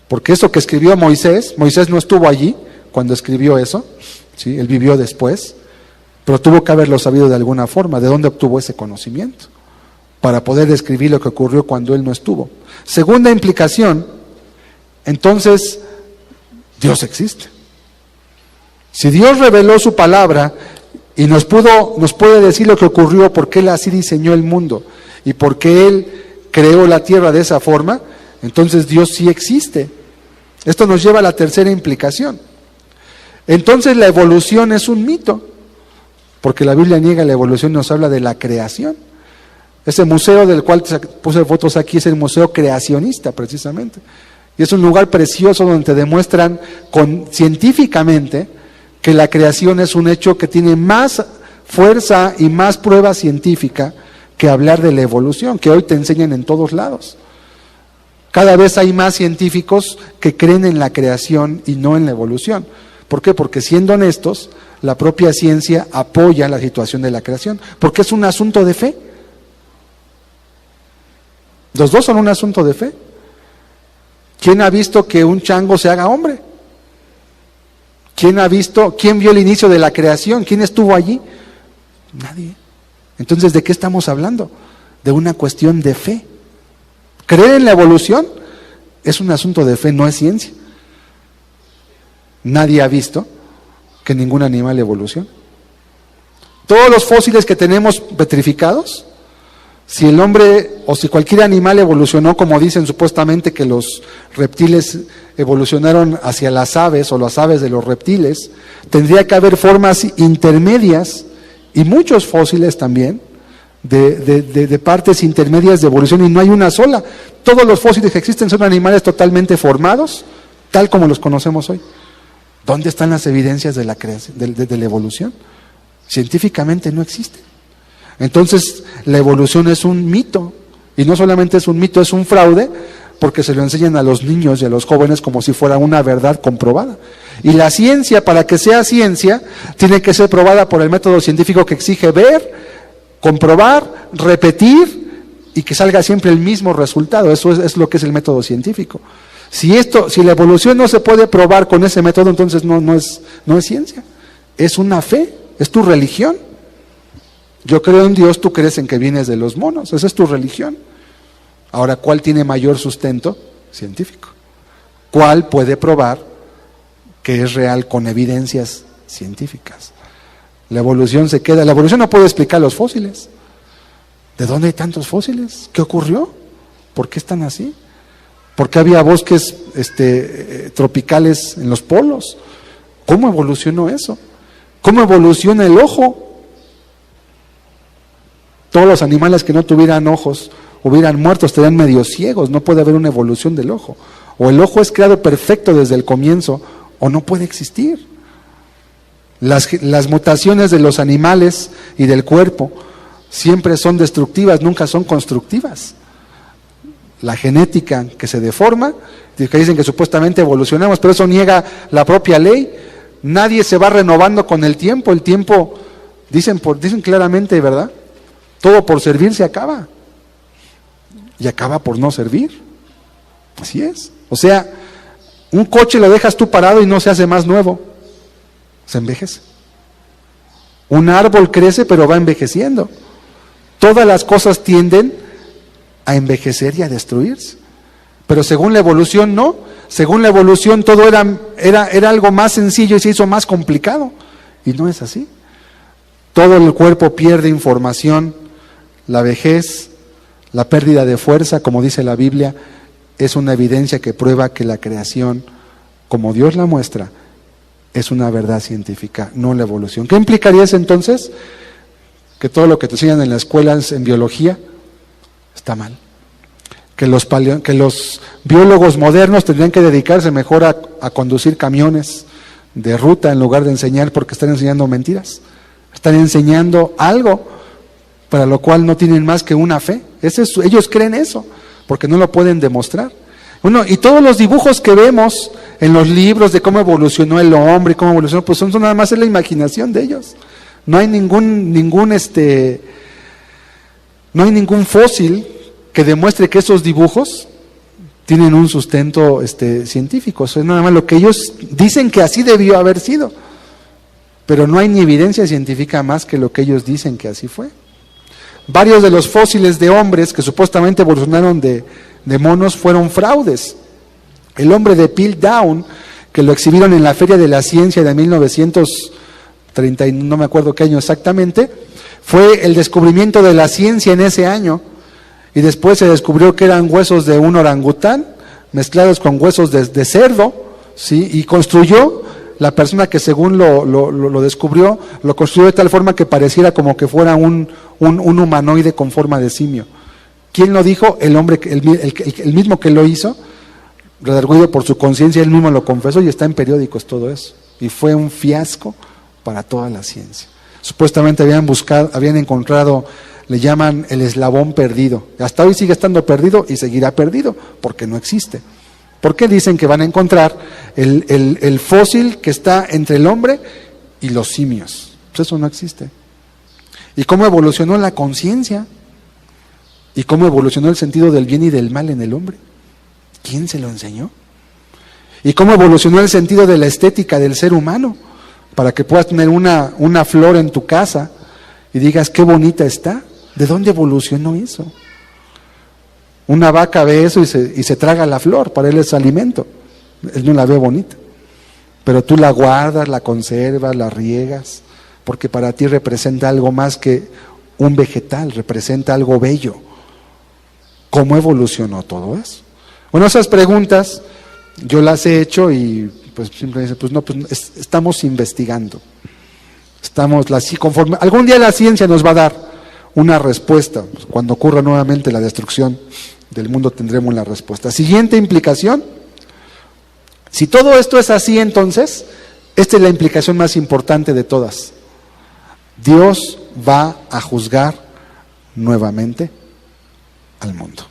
Porque eso que escribió Moisés no estuvo allí cuando escribió eso, ¿sí? Él vivió después, pero tuvo que haberlo sabido de alguna forma. ¿De dónde obtuvo ese conocimiento? Para poder describir lo que ocurrió cuando él no estuvo. Segunda implicación, entonces, Dios existe. Si Dios reveló su palabra y nos puede decir lo que ocurrió, porque Él así diseñó el mundo y porque Él creó la tierra de esa forma, entonces Dios sí existe. Esto nos lleva a la tercera implicación. Entonces la evolución es un mito, porque la Biblia niega la evolución y nos habla de la creación. Ese museo del cual puse fotos aquí es el Museo Creacionista, precisamente. Y es un lugar precioso donde te demuestran científicamente que la creación es un hecho que tiene más fuerza y más prueba científica que hablar de la evolución, que hoy te enseñan en todos lados. Cada vez hay más científicos que creen en la creación y no en la evolución. ¿Por qué? Porque siendo honestos, la propia ciencia apoya la situación de la creación, porque es un asunto de fe. Los dos son un asunto de fe. ¿Quién ha visto que un chango se haga hombre? ¿Quién vio el inicio de la creación? ¿Quién estuvo allí? Nadie. Entonces, ¿de qué estamos hablando? De una cuestión de fe. Creer en la evolución es un asunto de fe, no es ciencia. Nadie ha visto que ningún animal evolucione. Todos los fósiles que tenemos petrificados, si el hombre o si cualquier animal evolucionó, como dicen supuestamente que los reptiles evolucionaron hacia las aves o las aves de los reptiles, tendría que haber formas intermedias y muchos fósiles también de partes intermedias de evolución, y no hay una sola. Todos los fósiles que existen son animales totalmente formados, tal como los conocemos hoy. ¿Dónde están las evidencias de la creación, de la evolución? Científicamente no existe. Entonces, la evolución es un mito, y no solamente es un mito, es un fraude, porque se lo enseñan a los niños y a los jóvenes como si fuera una verdad comprobada. Y la ciencia, para que sea ciencia, tiene que ser probada por el método científico que exige ver, comprobar, repetir, y que salga siempre el mismo resultado. Eso es lo que es el método científico. Si la evolución no se puede probar con ese método, entonces no es ciencia, es una fe, es tu religión. Yo creo en Dios, tú crees en que vienes de los monos, esa es tu religión. Ahora, ¿cuál tiene mayor sustento? Científico. ¿Cuál puede probar que es real con evidencias científicas? La evolución no puede explicar los fósiles. ¿De dónde hay tantos fósiles? ¿Qué ocurrió? ¿Por qué están así? ¿Por qué había bosques tropicales en los polos? ¿Cómo evolucionó eso? ¿Cómo evoluciona el ojo? Todos los animales que no tuvieran ojos hubieran muerto, estarían medio ciegos. No puede haber una evolución del ojo. O el ojo es creado perfecto desde el comienzo, o no puede existir. Las mutaciones de los animales y del cuerpo siempre son destructivas, nunca son constructivas. La genética que se deforma, que dicen que supuestamente evolucionamos, pero eso niega la propia ley. Nadie se va renovando con el tiempo. El tiempo, dicen claramente, ¿verdad? Todo por servir se acaba. Y acaba por no servir. Así es. O sea, un coche lo dejas tú parado y no se hace más nuevo. Se envejece. Un árbol crece pero va envejeciendo. Todas las cosas tienden a envejecer y a destruirse. Pero según la evolución no. Según la evolución todo era algo más sencillo y se hizo más complicado. Y no es así. Todo el cuerpo pierde información. La vejez, la pérdida de fuerza, como dice la Biblia, es una evidencia que prueba que la creación, como Dios la muestra, es una verdad científica, no la evolución. ¿Qué implicaría eso entonces? Que todo lo que te enseñan en las escuelas en biología está mal. Que los biólogos modernos tendrían que dedicarse mejor a conducir camiones de ruta en lugar de enseñar, porque están enseñando mentiras. Están enseñando algo para lo cual no tienen más que una fe. Ellos creen eso, porque no lo pueden demostrar. Y todos los dibujos que vemos en los libros de cómo evolucionó el hombre, cómo evolucionó, pues son nada más la imaginación de ellos. No hay ningún fósil que demuestre que esos dibujos tienen un sustento científico. Eso es nada más lo que ellos dicen que así debió haber sido. Pero no hay ni evidencia científica más que lo que ellos dicen que así fue. Varios de los fósiles de hombres que supuestamente evolucionaron de monos fueron fraudes. El hombre de Piltdown, que lo exhibieron en la Feria de la Ciencia de 1930, y no me acuerdo qué año exactamente, fue el descubrimiento de la ciencia en ese año. Y después se descubrió que eran huesos de un orangután mezclados con huesos de cerdo, ¿sí? Y construyó, la persona que según lo descubrió, lo construyó de tal forma que pareciera como que fuera un humanoide con forma de simio. ¿Quién lo dijo? El hombre, el mismo que lo hizo, redarguido por su conciencia, él mismo lo confesó y está en periódicos todo eso. Y fue un fiasco para toda la ciencia. Supuestamente habían encontrado, le llaman el eslabón perdido. Hasta hoy sigue estando perdido y seguirá perdido porque no existe. ¿Por qué dicen que van a encontrar el fósil que está entre el hombre y los simios? Pues eso no existe. ¿Y cómo evolucionó la conciencia? ¿Y cómo evolucionó el sentido del bien y del mal en el hombre? ¿Quién se lo enseñó? ¿Y cómo evolucionó el sentido de la estética del ser humano? Para que puedas tener una flor en tu casa y digas, qué bonita está. ¿De dónde evolucionó eso? Una vaca ve eso y se traga la flor, para él es alimento. Él no la ve bonita. Pero tú la guardas, la conservas, la riegas, porque para ti representa algo más que un vegetal, representa algo bello. ¿Cómo evolucionó todo eso? Bueno, esas preguntas yo las he hecho y pues simplemente estamos investigando. Conforme algún día la ciencia nos va a dar una respuesta. Cuando ocurra nuevamente la destrucción del mundo tendremos la respuesta. Siguiente implicación. Si todo esto es así, entonces, esta es la implicación más importante de todas. Dios va a juzgar nuevamente al mundo.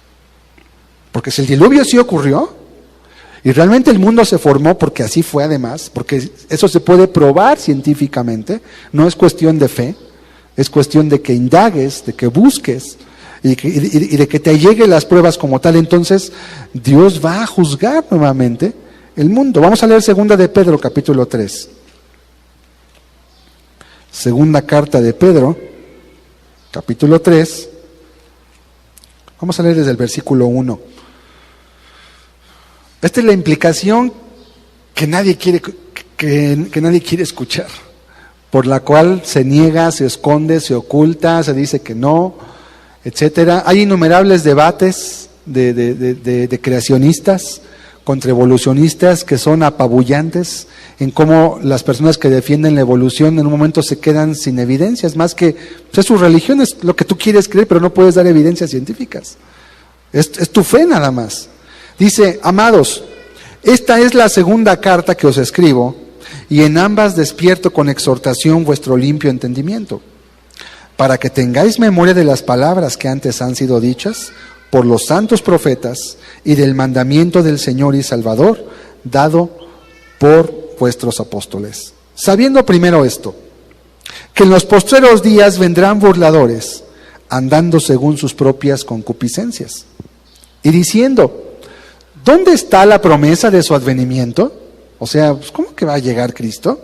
Porque si el diluvio sí ocurrió, y realmente el mundo se formó porque así fue además, porque eso se puede probar científicamente, no es cuestión de fe, es cuestión de que indagues, de que busques, y de que te lleguen las pruebas como tal. Entonces Dios va a juzgar nuevamente el mundo. Vamos a leer 2 de Pedro capítulo 3. Segunda carta de Pedro capítulo 3. Vamos a leer desde el versículo 1. Esta es la implicación que nadie quiere escuchar, por la cual se niega, se esconde, se oculta, se dice que no, etcétera. Hay innumerables debates de creacionistas contra evolucionistas que son apabullantes en cómo las personas que defienden la evolución en un momento se quedan sin evidencias, más que pues, su religión es lo que tú quieres creer, pero no puedes dar evidencias científicas. Es tu fe nada más. Dice, amados, esta es la segunda carta que os escribo, y en ambas despierto con exhortación vuestro limpio entendimiento, para que tengáis memoria de las palabras que antes han sido dichas por los santos profetas y del mandamiento del Señor y Salvador dado por vuestros apóstoles. Sabiendo primero esto, que en los postreros días vendrán burladores, andando según sus propias concupiscencias, y diciendo, ¿dónde está la promesa de su advenimiento? O sea, pues, ¿cómo que va a llegar Cristo?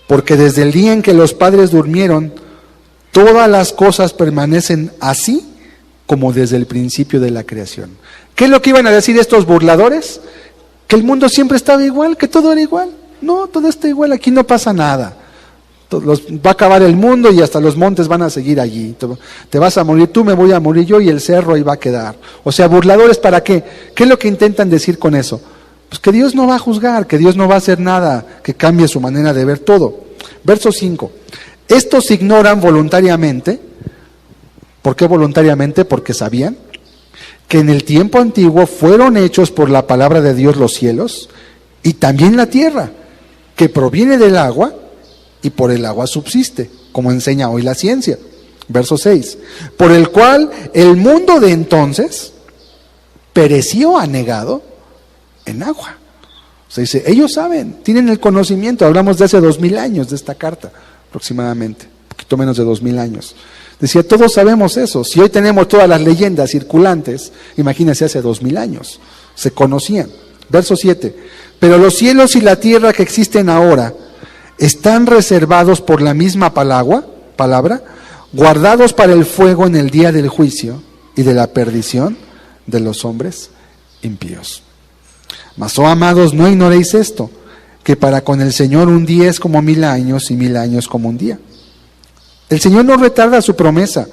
Porque desde el día en que los padres durmieron, todas las cosas permanecen así como desde el principio de la creación. ¿Qué es lo que iban a decir estos burladores? Que el mundo siempre estaba igual, que todo era igual. No, todo está igual, aquí no pasa nada. Va a acabar el mundo y hasta los montes van a seguir allí. Te vas a morir tú, me voy a morir yo y el cerro ahí va a quedar. O sea, burladores, ¿para qué? ¿Qué es lo que intentan decir con eso? Pues que Dios no va a juzgar, que Dios no va a hacer nada que cambie su manera de ver todo. Verso 5. Estos ignoran voluntariamente. ¿Por qué voluntariamente? Porque sabían que en el tiempo antiguo fueron hechos por la palabra de Dios los cielos y también la tierra, que proviene del agua y por el agua subsiste, como enseña hoy la ciencia. Verso 6. Por el cual el mundo de entonces pereció anegado en agua. O sea, dice, ellos saben, tienen el conocimiento. Hablamos de hace 2000 años de esta carta, aproximadamente. poquito menos de 2000 años. Decía, todos sabemos eso. Si hoy tenemos todas las leyendas circulantes, imagínense hace 2000 años. Se conocían. Verso 7. Pero los cielos y la tierra que existen ahora están reservados por la misma palabra, guardados para el fuego en el día del juicio y de la perdición de los hombres impíos. Mas, oh amados, no ignoréis esto, que para con el Señor un día es como 1000 años y 1000 años como un día. El Señor no retarda su promesa,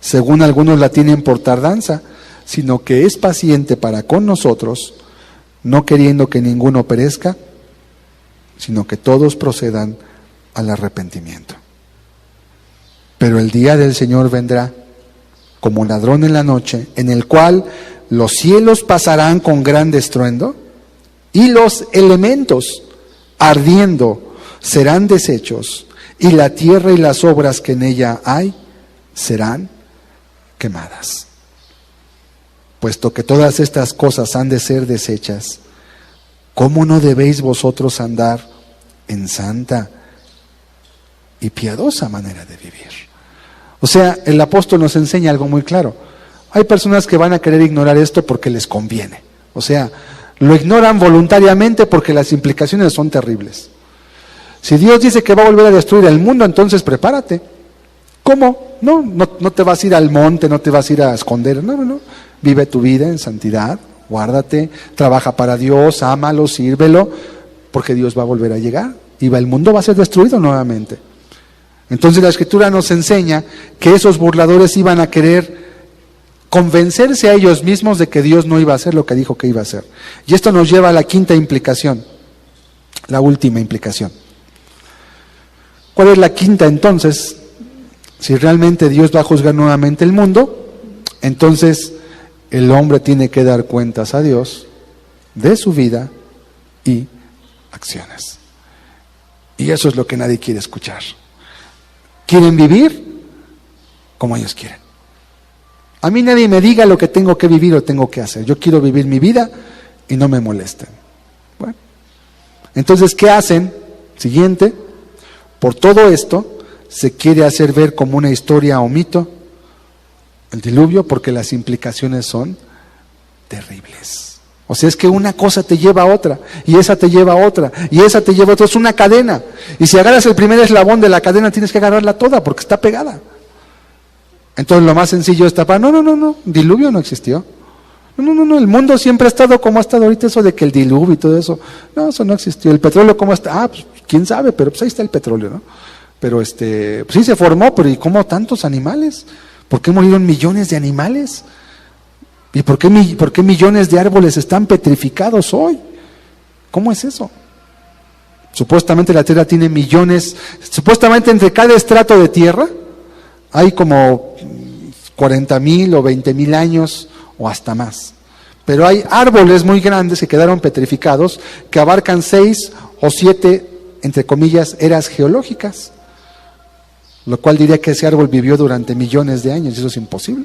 según algunos la tienen por tardanza, sino que es paciente para con nosotros, no queriendo que ninguno perezca, sino que todos procedan al arrepentimiento. Pero el día del Señor vendrá como ladrón en la noche, en el cual los cielos pasarán con gran estruendo y los elementos ardiendo serán deshechos, y la tierra y las obras que en ella hay serán quemadas. Puesto que todas estas cosas han de ser deshechas, ¿cómo no debéis vosotros andar en santa y piadosa manera de vivir? O sea, el apóstol nos enseña algo muy claro. Hay personas que van a querer ignorar esto porque les conviene. O sea, lo ignoran voluntariamente porque las implicaciones son terribles. Si Dios dice que va a volver a destruir el mundo, entonces prepárate. ¿Cómo? No te vas a ir al monte, no te vas a ir a esconder. No. Vive tu vida en santidad, guárdate, trabaja para Dios, ámalo, sírvelo, porque Dios va a volver a llegar y el mundo va a ser destruido nuevamente. Entonces la Escritura nos enseña que esos burladores iban a querer convencerse a ellos mismos de que Dios no iba a hacer lo que dijo que iba a hacer. Y esto nos lleva a la quinta implicación, la última implicación. ¿Cuál es la quinta entonces? Si realmente Dios va a juzgar nuevamente el mundo, entonces el hombre tiene que dar cuentas a Dios de su vida y acciones. Y eso es lo que nadie quiere escuchar. Quieren vivir como ellos quieren. A mí nadie me diga lo que tengo que vivir o tengo que hacer. Yo quiero vivir mi vida y no me molesten. Bueno, entonces, ¿qué hacen? Siguiente, por todo esto se quiere hacer ver como una historia o mito el diluvio, porque las implicaciones son terribles. O sea, es que una cosa te lleva a otra, y esa te lleva a otra, y esa te lleva a otra. Es una cadena. Y si agarras el primer eslabón de la cadena, tienes que agarrarla toda, porque está pegada. Entonces lo más sencillo es tapar. No, diluvio no existió. No, el mundo siempre ha estado como ha estado ahorita, eso de que el diluvio y todo eso. No, eso no existió. El petróleo, ¿cómo está? Pues quién sabe, pero pues ahí está el petróleo, ¿no? Pero pues sí se formó, pero ¿y cómo tantos animales? ¿Por qué murieron millones de animales? ¿Y por qué millones de árboles están petrificados hoy? ¿Cómo es eso? Supuestamente la Tierra tiene millones, supuestamente entre cada estrato de tierra hay como 40,000 o 20,000 años o hasta más. Pero hay árboles muy grandes que quedaron petrificados que abarcan 6 o 7, entre comillas, eras geológicas. Lo cual diría que ese árbol vivió durante millones de años, y eso es imposible.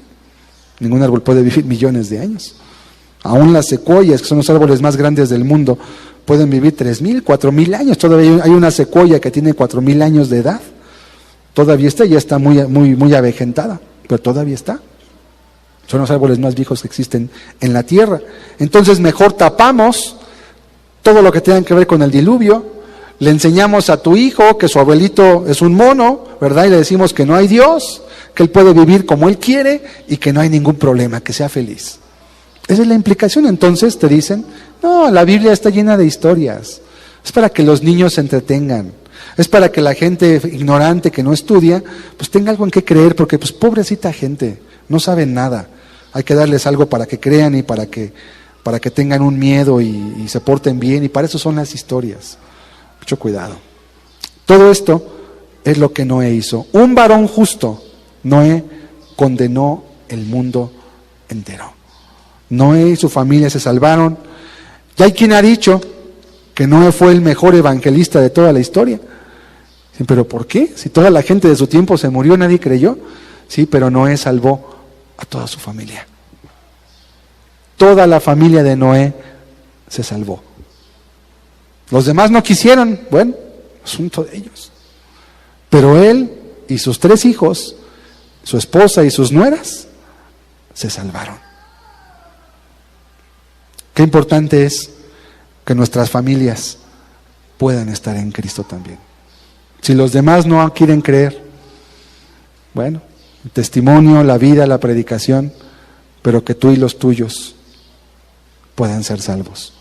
Ningún árbol puede vivir millones de años. Aún las secuoyas, que son los árboles más grandes del mundo, pueden vivir 3,000, 4,000 años. Todavía hay una secuoya que tiene 4,000 años de edad. Todavía está, ya está muy avejentada, pero todavía está. Son los árboles más viejos que existen en la tierra. Entonces mejor tapamos todo lo que tenga que ver con el diluvio. Le enseñamos a tu hijo que su abuelito es un mono, ¿verdad? Y le decimos que no hay Dios, que él puede vivir como él quiere y que no hay ningún problema, que sea feliz. Esa es la implicación. Entonces te dicen, no, la Biblia está llena de historias. Es para que los niños se entretengan. Es para que la gente ignorante que no estudia, pues tenga algo en qué creer, porque pues pobrecita gente, no saben nada. Hay que darles algo para que crean y para que tengan un miedo y se porten bien, y para eso son las historias. Mucho cuidado. Todo esto es lo que Noé hizo. Un varón justo, Noé, condenó el mundo entero. Noé y su familia se salvaron. Y hay quien ha dicho que Noé fue el mejor evangelista de toda la historia. Sí, ¿pero por qué? Si toda la gente de su tiempo se murió, nadie creyó. Sí, pero Noé salvó a toda su familia. Toda la familia de Noé se salvó. Los demás no quisieron, bueno, asunto de ellos. Pero él y sus 3 hijos, su esposa y sus nueras, se salvaron. Qué importante es que nuestras familias puedan estar en Cristo también. Si los demás no quieren creer, bueno, el testimonio, la vida, la predicación, pero que tú y los tuyos puedan ser salvos,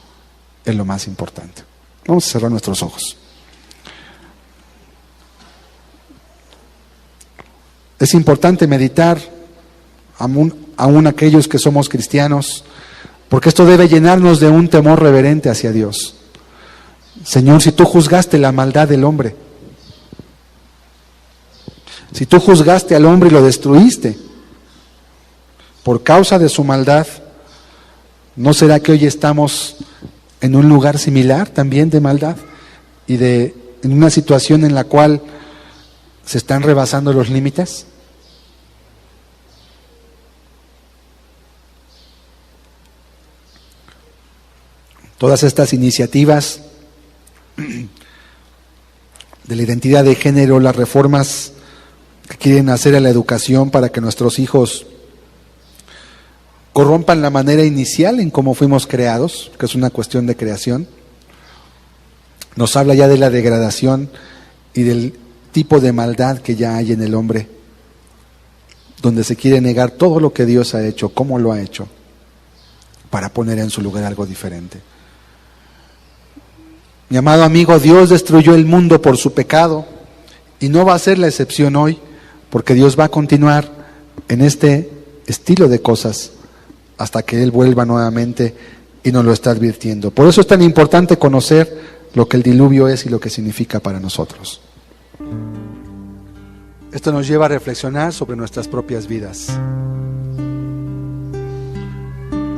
es lo más importante. Vamos a cerrar nuestros ojos. Es importante meditar, aún aquellos que somos cristianos, porque esto debe llenarnos de un temor reverente hacia Dios. Señor, si tú juzgaste la maldad del hombre, si tú juzgaste al hombre y lo destruiste por causa de su maldad, ¿no será que hoy estamos en un lugar similar también de maldad y en una situación en la cual se están rebasando los límites? Todas estas iniciativas de la identidad de género, las reformas que quieren hacer a la educación para que nuestros hijos corrompan la manera inicial en cómo fuimos creados, que es una cuestión de creación, nos habla ya de la degradación y del tipo de maldad que ya hay en el hombre, donde se quiere negar todo lo que Dios ha hecho, cómo lo ha hecho, para poner en su lugar algo diferente. Mi amado amigo, Dios destruyó el mundo por su pecado y no va a ser la excepción hoy, porque Dios va a continuar en este estilo de cosas hasta que Él vuelva nuevamente y nos lo está advirtiendo. Por eso es tan importante conocer lo que el diluvio es y lo que significa para nosotros. Esto nos lleva a reflexionar sobre nuestras propias vidas.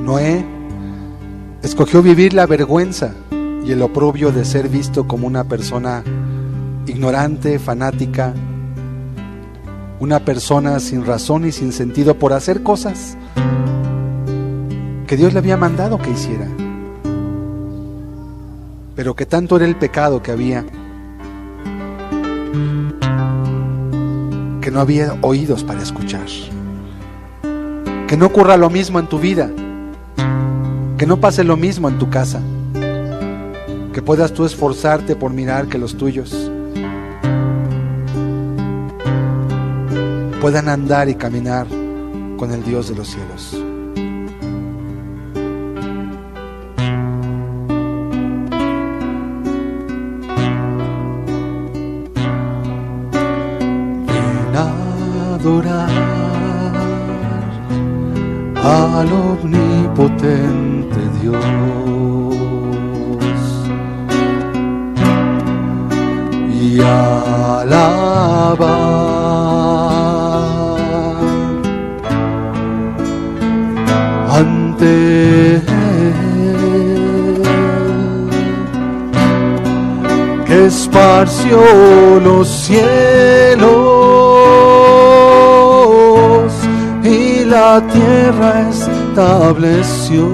Noé escogió vivir la vergüenza y el oprobio de ser visto como una persona ignorante, fanática, una persona sin razón y sin sentido por hacer cosas que Dios le había mandado que hiciera, pero que tanto era el pecado que había, que no había oídos para escuchar. Que no ocurra lo mismo en tu vida, que no pase lo mismo en tu casa, que puedas tú esforzarte por mirar que los tuyos puedan andar y caminar con el Dios de los cielos. Ven a adorar al omnipotente Dios y alabar ante Él, que esparció los cielos y la tierra estableció,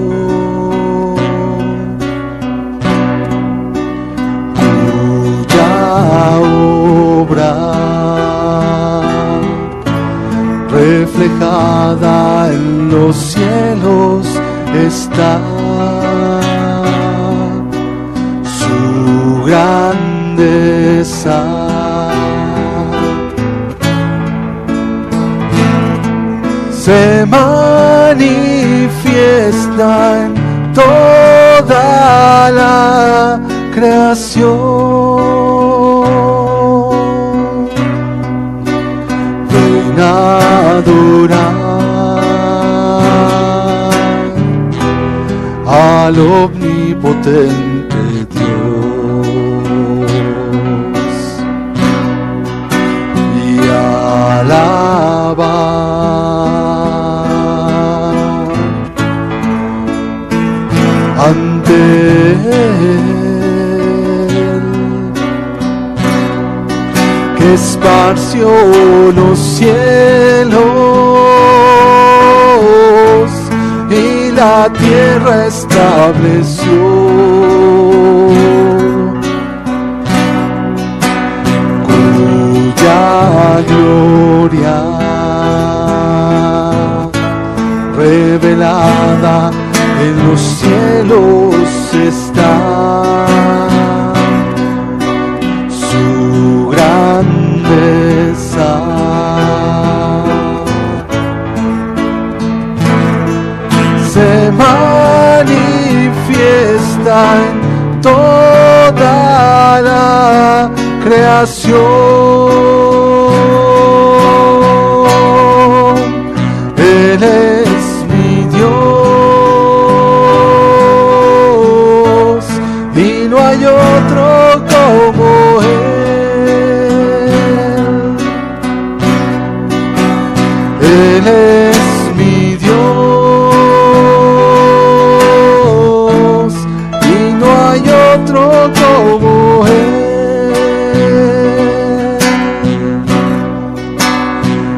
cuya obra reflejada en los cielos está, su grandeza. Se manifiesta en toda la creación. Ven a adorar al omnipotente Dios y alabar ante Él, que esparció los cielos y la tierra estableció, cuya gloria creación. Él es mi Dios y no hay otro como Él. Él es mi Dios y no hay otro como Él.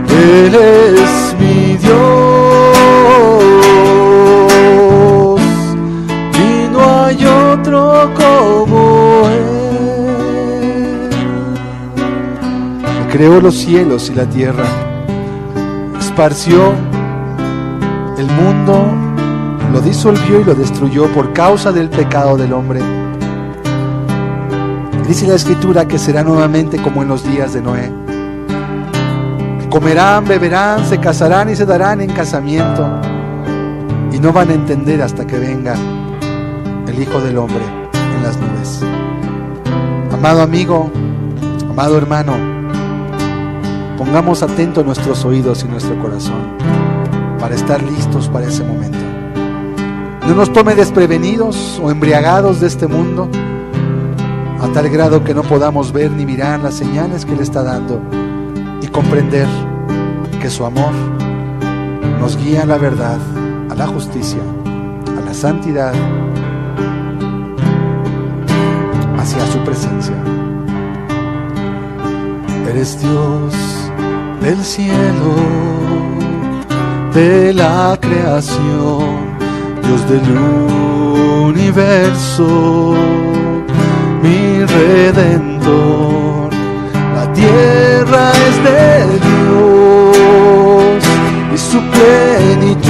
Él es mi Dios y no hay otro como Él. Creó los cielos y la tierra, esparció el mundo, lo disolvió y lo destruyó por causa del pecado del hombre. Dice la Escritura que será nuevamente como en los días de Noé. Comerán, beberán, se casarán y se darán en casamiento, y no van a entender hasta que venga el Hijo del Hombre en las nubes. Amado amigo, amado hermano, pongamos atentos nuestros oídos y nuestro corazón para estar listos para ese momento. No nos tome desprevenidos o embriagados de este mundo, a tal grado que no podamos ver ni mirar las señales que Él está dando y comprender que su amor nos guía a la verdad, a la justicia, a la santidad, hacia su presencia. Eres Dios del cielo, de la creación, Dios del universo, mi Redentor. La tierra es de Dios y su plenitud.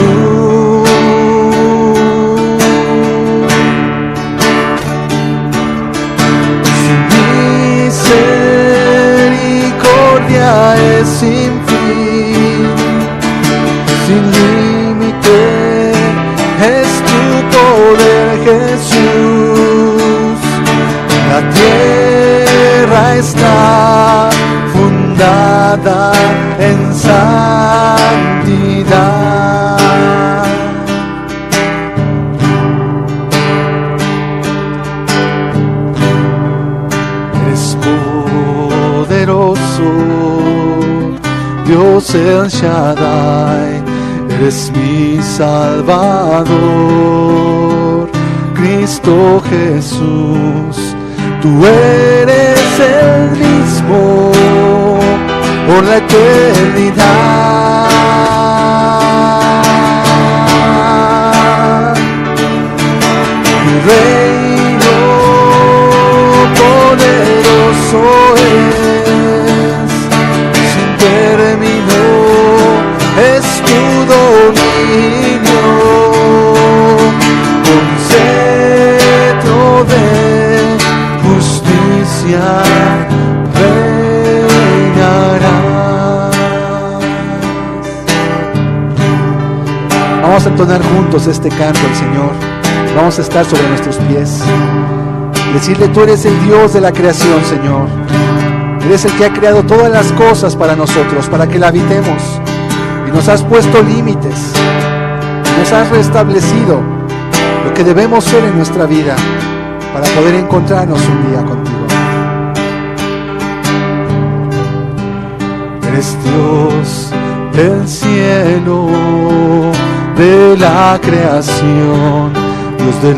Su misericordia es sin fin, sin límite es tu poder, Jesús. La tierra está fundada en santidad. Eres poderoso, Dios El Shaddai, eres mi Salvador, Cristo Jesús. Tú eres el mismo por la eternidad. Tu reino poderoso es, sin término es tu dominio, con cetro de justicia reinarás. Vamos a entonar juntos este canto al Señor. Vamos a estar sobre nuestros pies, decirle: tú eres el Dios de la creación, Señor. Eres el que ha creado todas las cosas para nosotros, para que la habitemos, y nos has puesto límites, nos has restablecido lo que debemos ser en nuestra vida para poder encontrarnos un día contigo. Eres Dios del cielo, de la creación, Dios del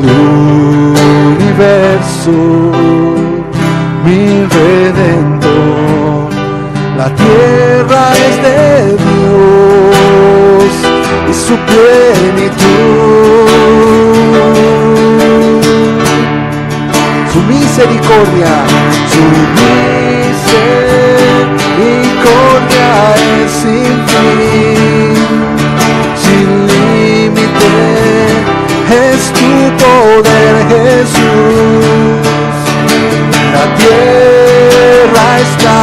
universo, mi Redentor. La tierra es de Dios y su plenitud. Su misericordia es sin fin, sin límite es tu poder, Jesús. La tierra está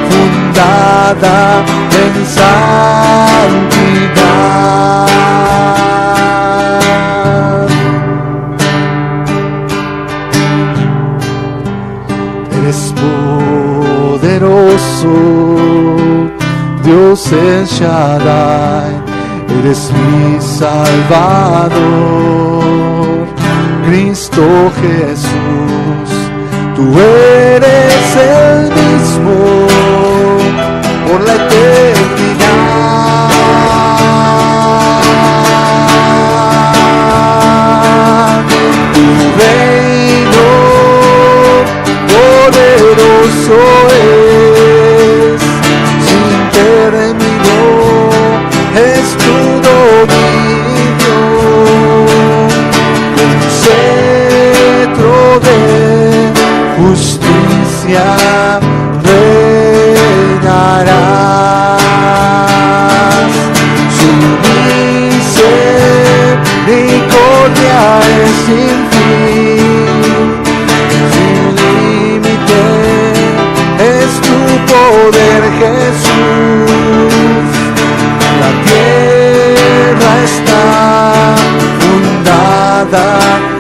fundada en santidad. Eres Dios el Shaddai, eres mi Salvador. Cristo Jesús, tú eres el mismo por la eternidad. Tu reino poderoso es, sin término es tu dominio. Con cetro de justicia reinarás. Su misericordia es sin fin, sin límite es tu poder, Jesús. La tierra está fundada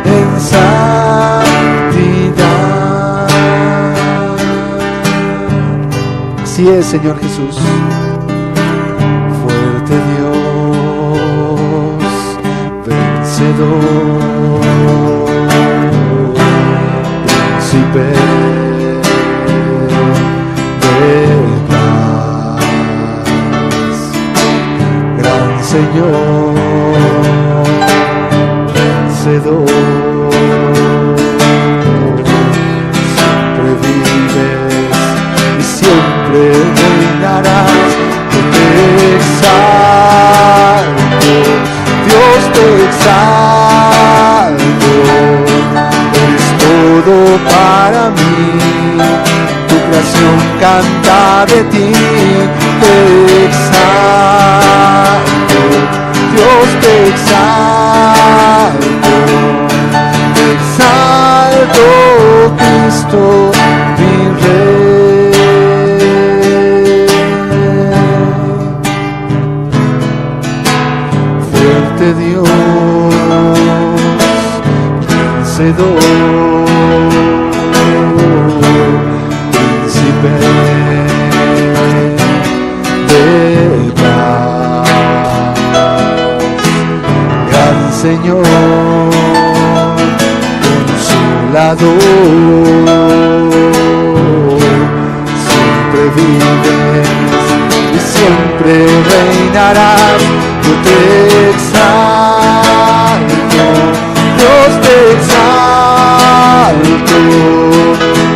en santidad. Así es, Señor Jesús. Fuerte Dios, vencedor, príncipe de paz, gran Señor, vencedor, siempre vives y siempre reinarás. Yo te exalto, Dios te exalto, eres todo para mí, tu creación canta de ti. Te exalto, Dios te exalto, Cristo, mi Rey. Fuerte Dios, vencedor, príncipe de paz, gran Señor, siempre vives y siempre reinarás. Yo te exalto, Dios te exalto,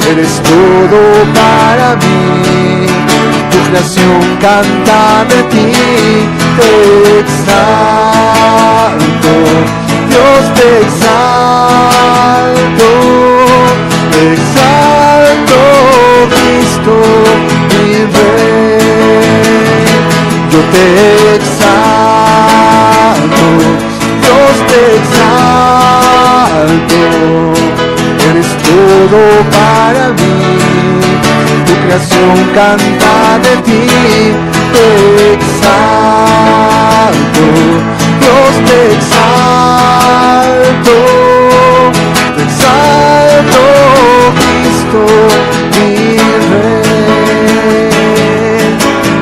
eres todo para mí, tu creación canta de ti. Te exalto, Dios te exalto, Cristo, mi Rey. Yo te exalto, Dios te exalto, eres todo para mí, tu creación canta de ti. Te exalto, Dios te exalto, Cristo, mi Rey.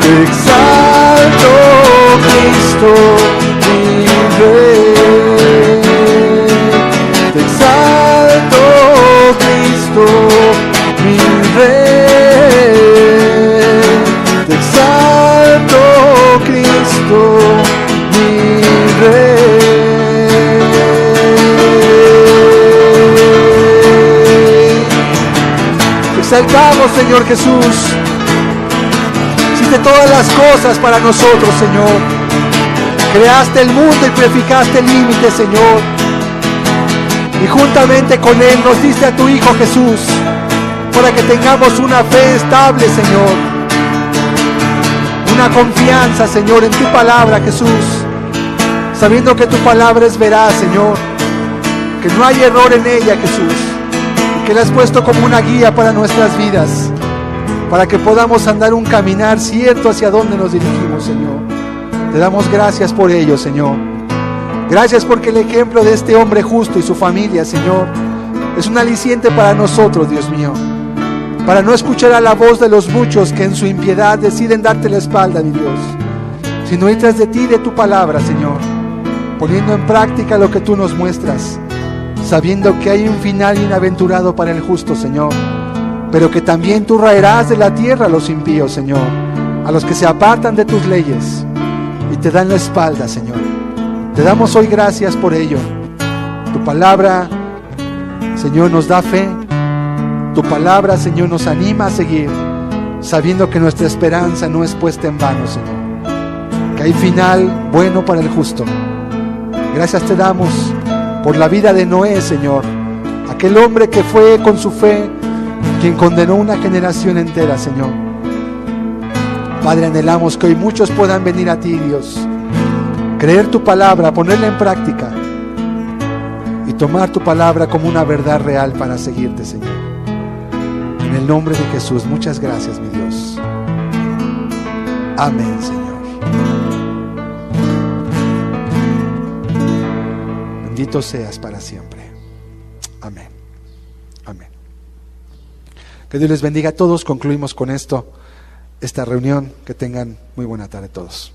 Te exalto, Cristo, mi Rey. Te exalto, Cristo, mi Rey. Te exalto, Cristo, mi Rey. Exaltamos, Señor Jesús. Hiciste todas las cosas para nosotros, Señor. Creaste el mundo y purificaste límites, Señor. Y juntamente con Él nos diste a tu Hijo Jesús, para que tengamos una fe estable, Señor. Una confianza, Señor, en tu palabra, Jesús. Sabiendo que tu palabra es veraz, Señor. Que no hay error en ella, Jesús. Que la has puesto como una guía para nuestras vidas, para que podamos andar un caminar cierto hacia donde nos dirigimos, Señor. Te damos gracias por ello, Señor. Gracias porque el ejemplo de este hombre justo y su familia, Señor, es un aliciente para nosotros, Dios mío, para no escuchar a la voz de los muchos que en su impiedad deciden darte la espalda, mi Dios, sino ir tras de ti, de tu palabra, Señor, poniendo en práctica lo que tú nos muestras, sabiendo que hay un final bienaventurado para el justo, Señor, pero que también tú raerás de la tierra a los impíos, Señor, a los que se apartan de tus leyes y te dan la espalda, Señor. Te damos hoy gracias por ello. Tu palabra, Señor, nos da fe. Tu palabra, Señor, nos anima a seguir, sabiendo que nuestra esperanza no es puesta en vano, Señor, que hay final bueno para el justo. Gracias te damos por la vida de Noé, Señor, aquel hombre que fue con su fe quien condenó una generación entera, Señor. Padre, anhelamos que hoy muchos puedan venir a ti, Dios, creer tu palabra, ponerla en práctica y tomar tu palabra como una verdad real para seguirte, Señor. En el nombre de Jesús, muchas gracias, mi Dios. Amén, Señor. Bendito seas para siempre. Amén. Amén. Que Dios les bendiga a todos. Concluimos con esta reunión. Que tengan muy buena tarde todos.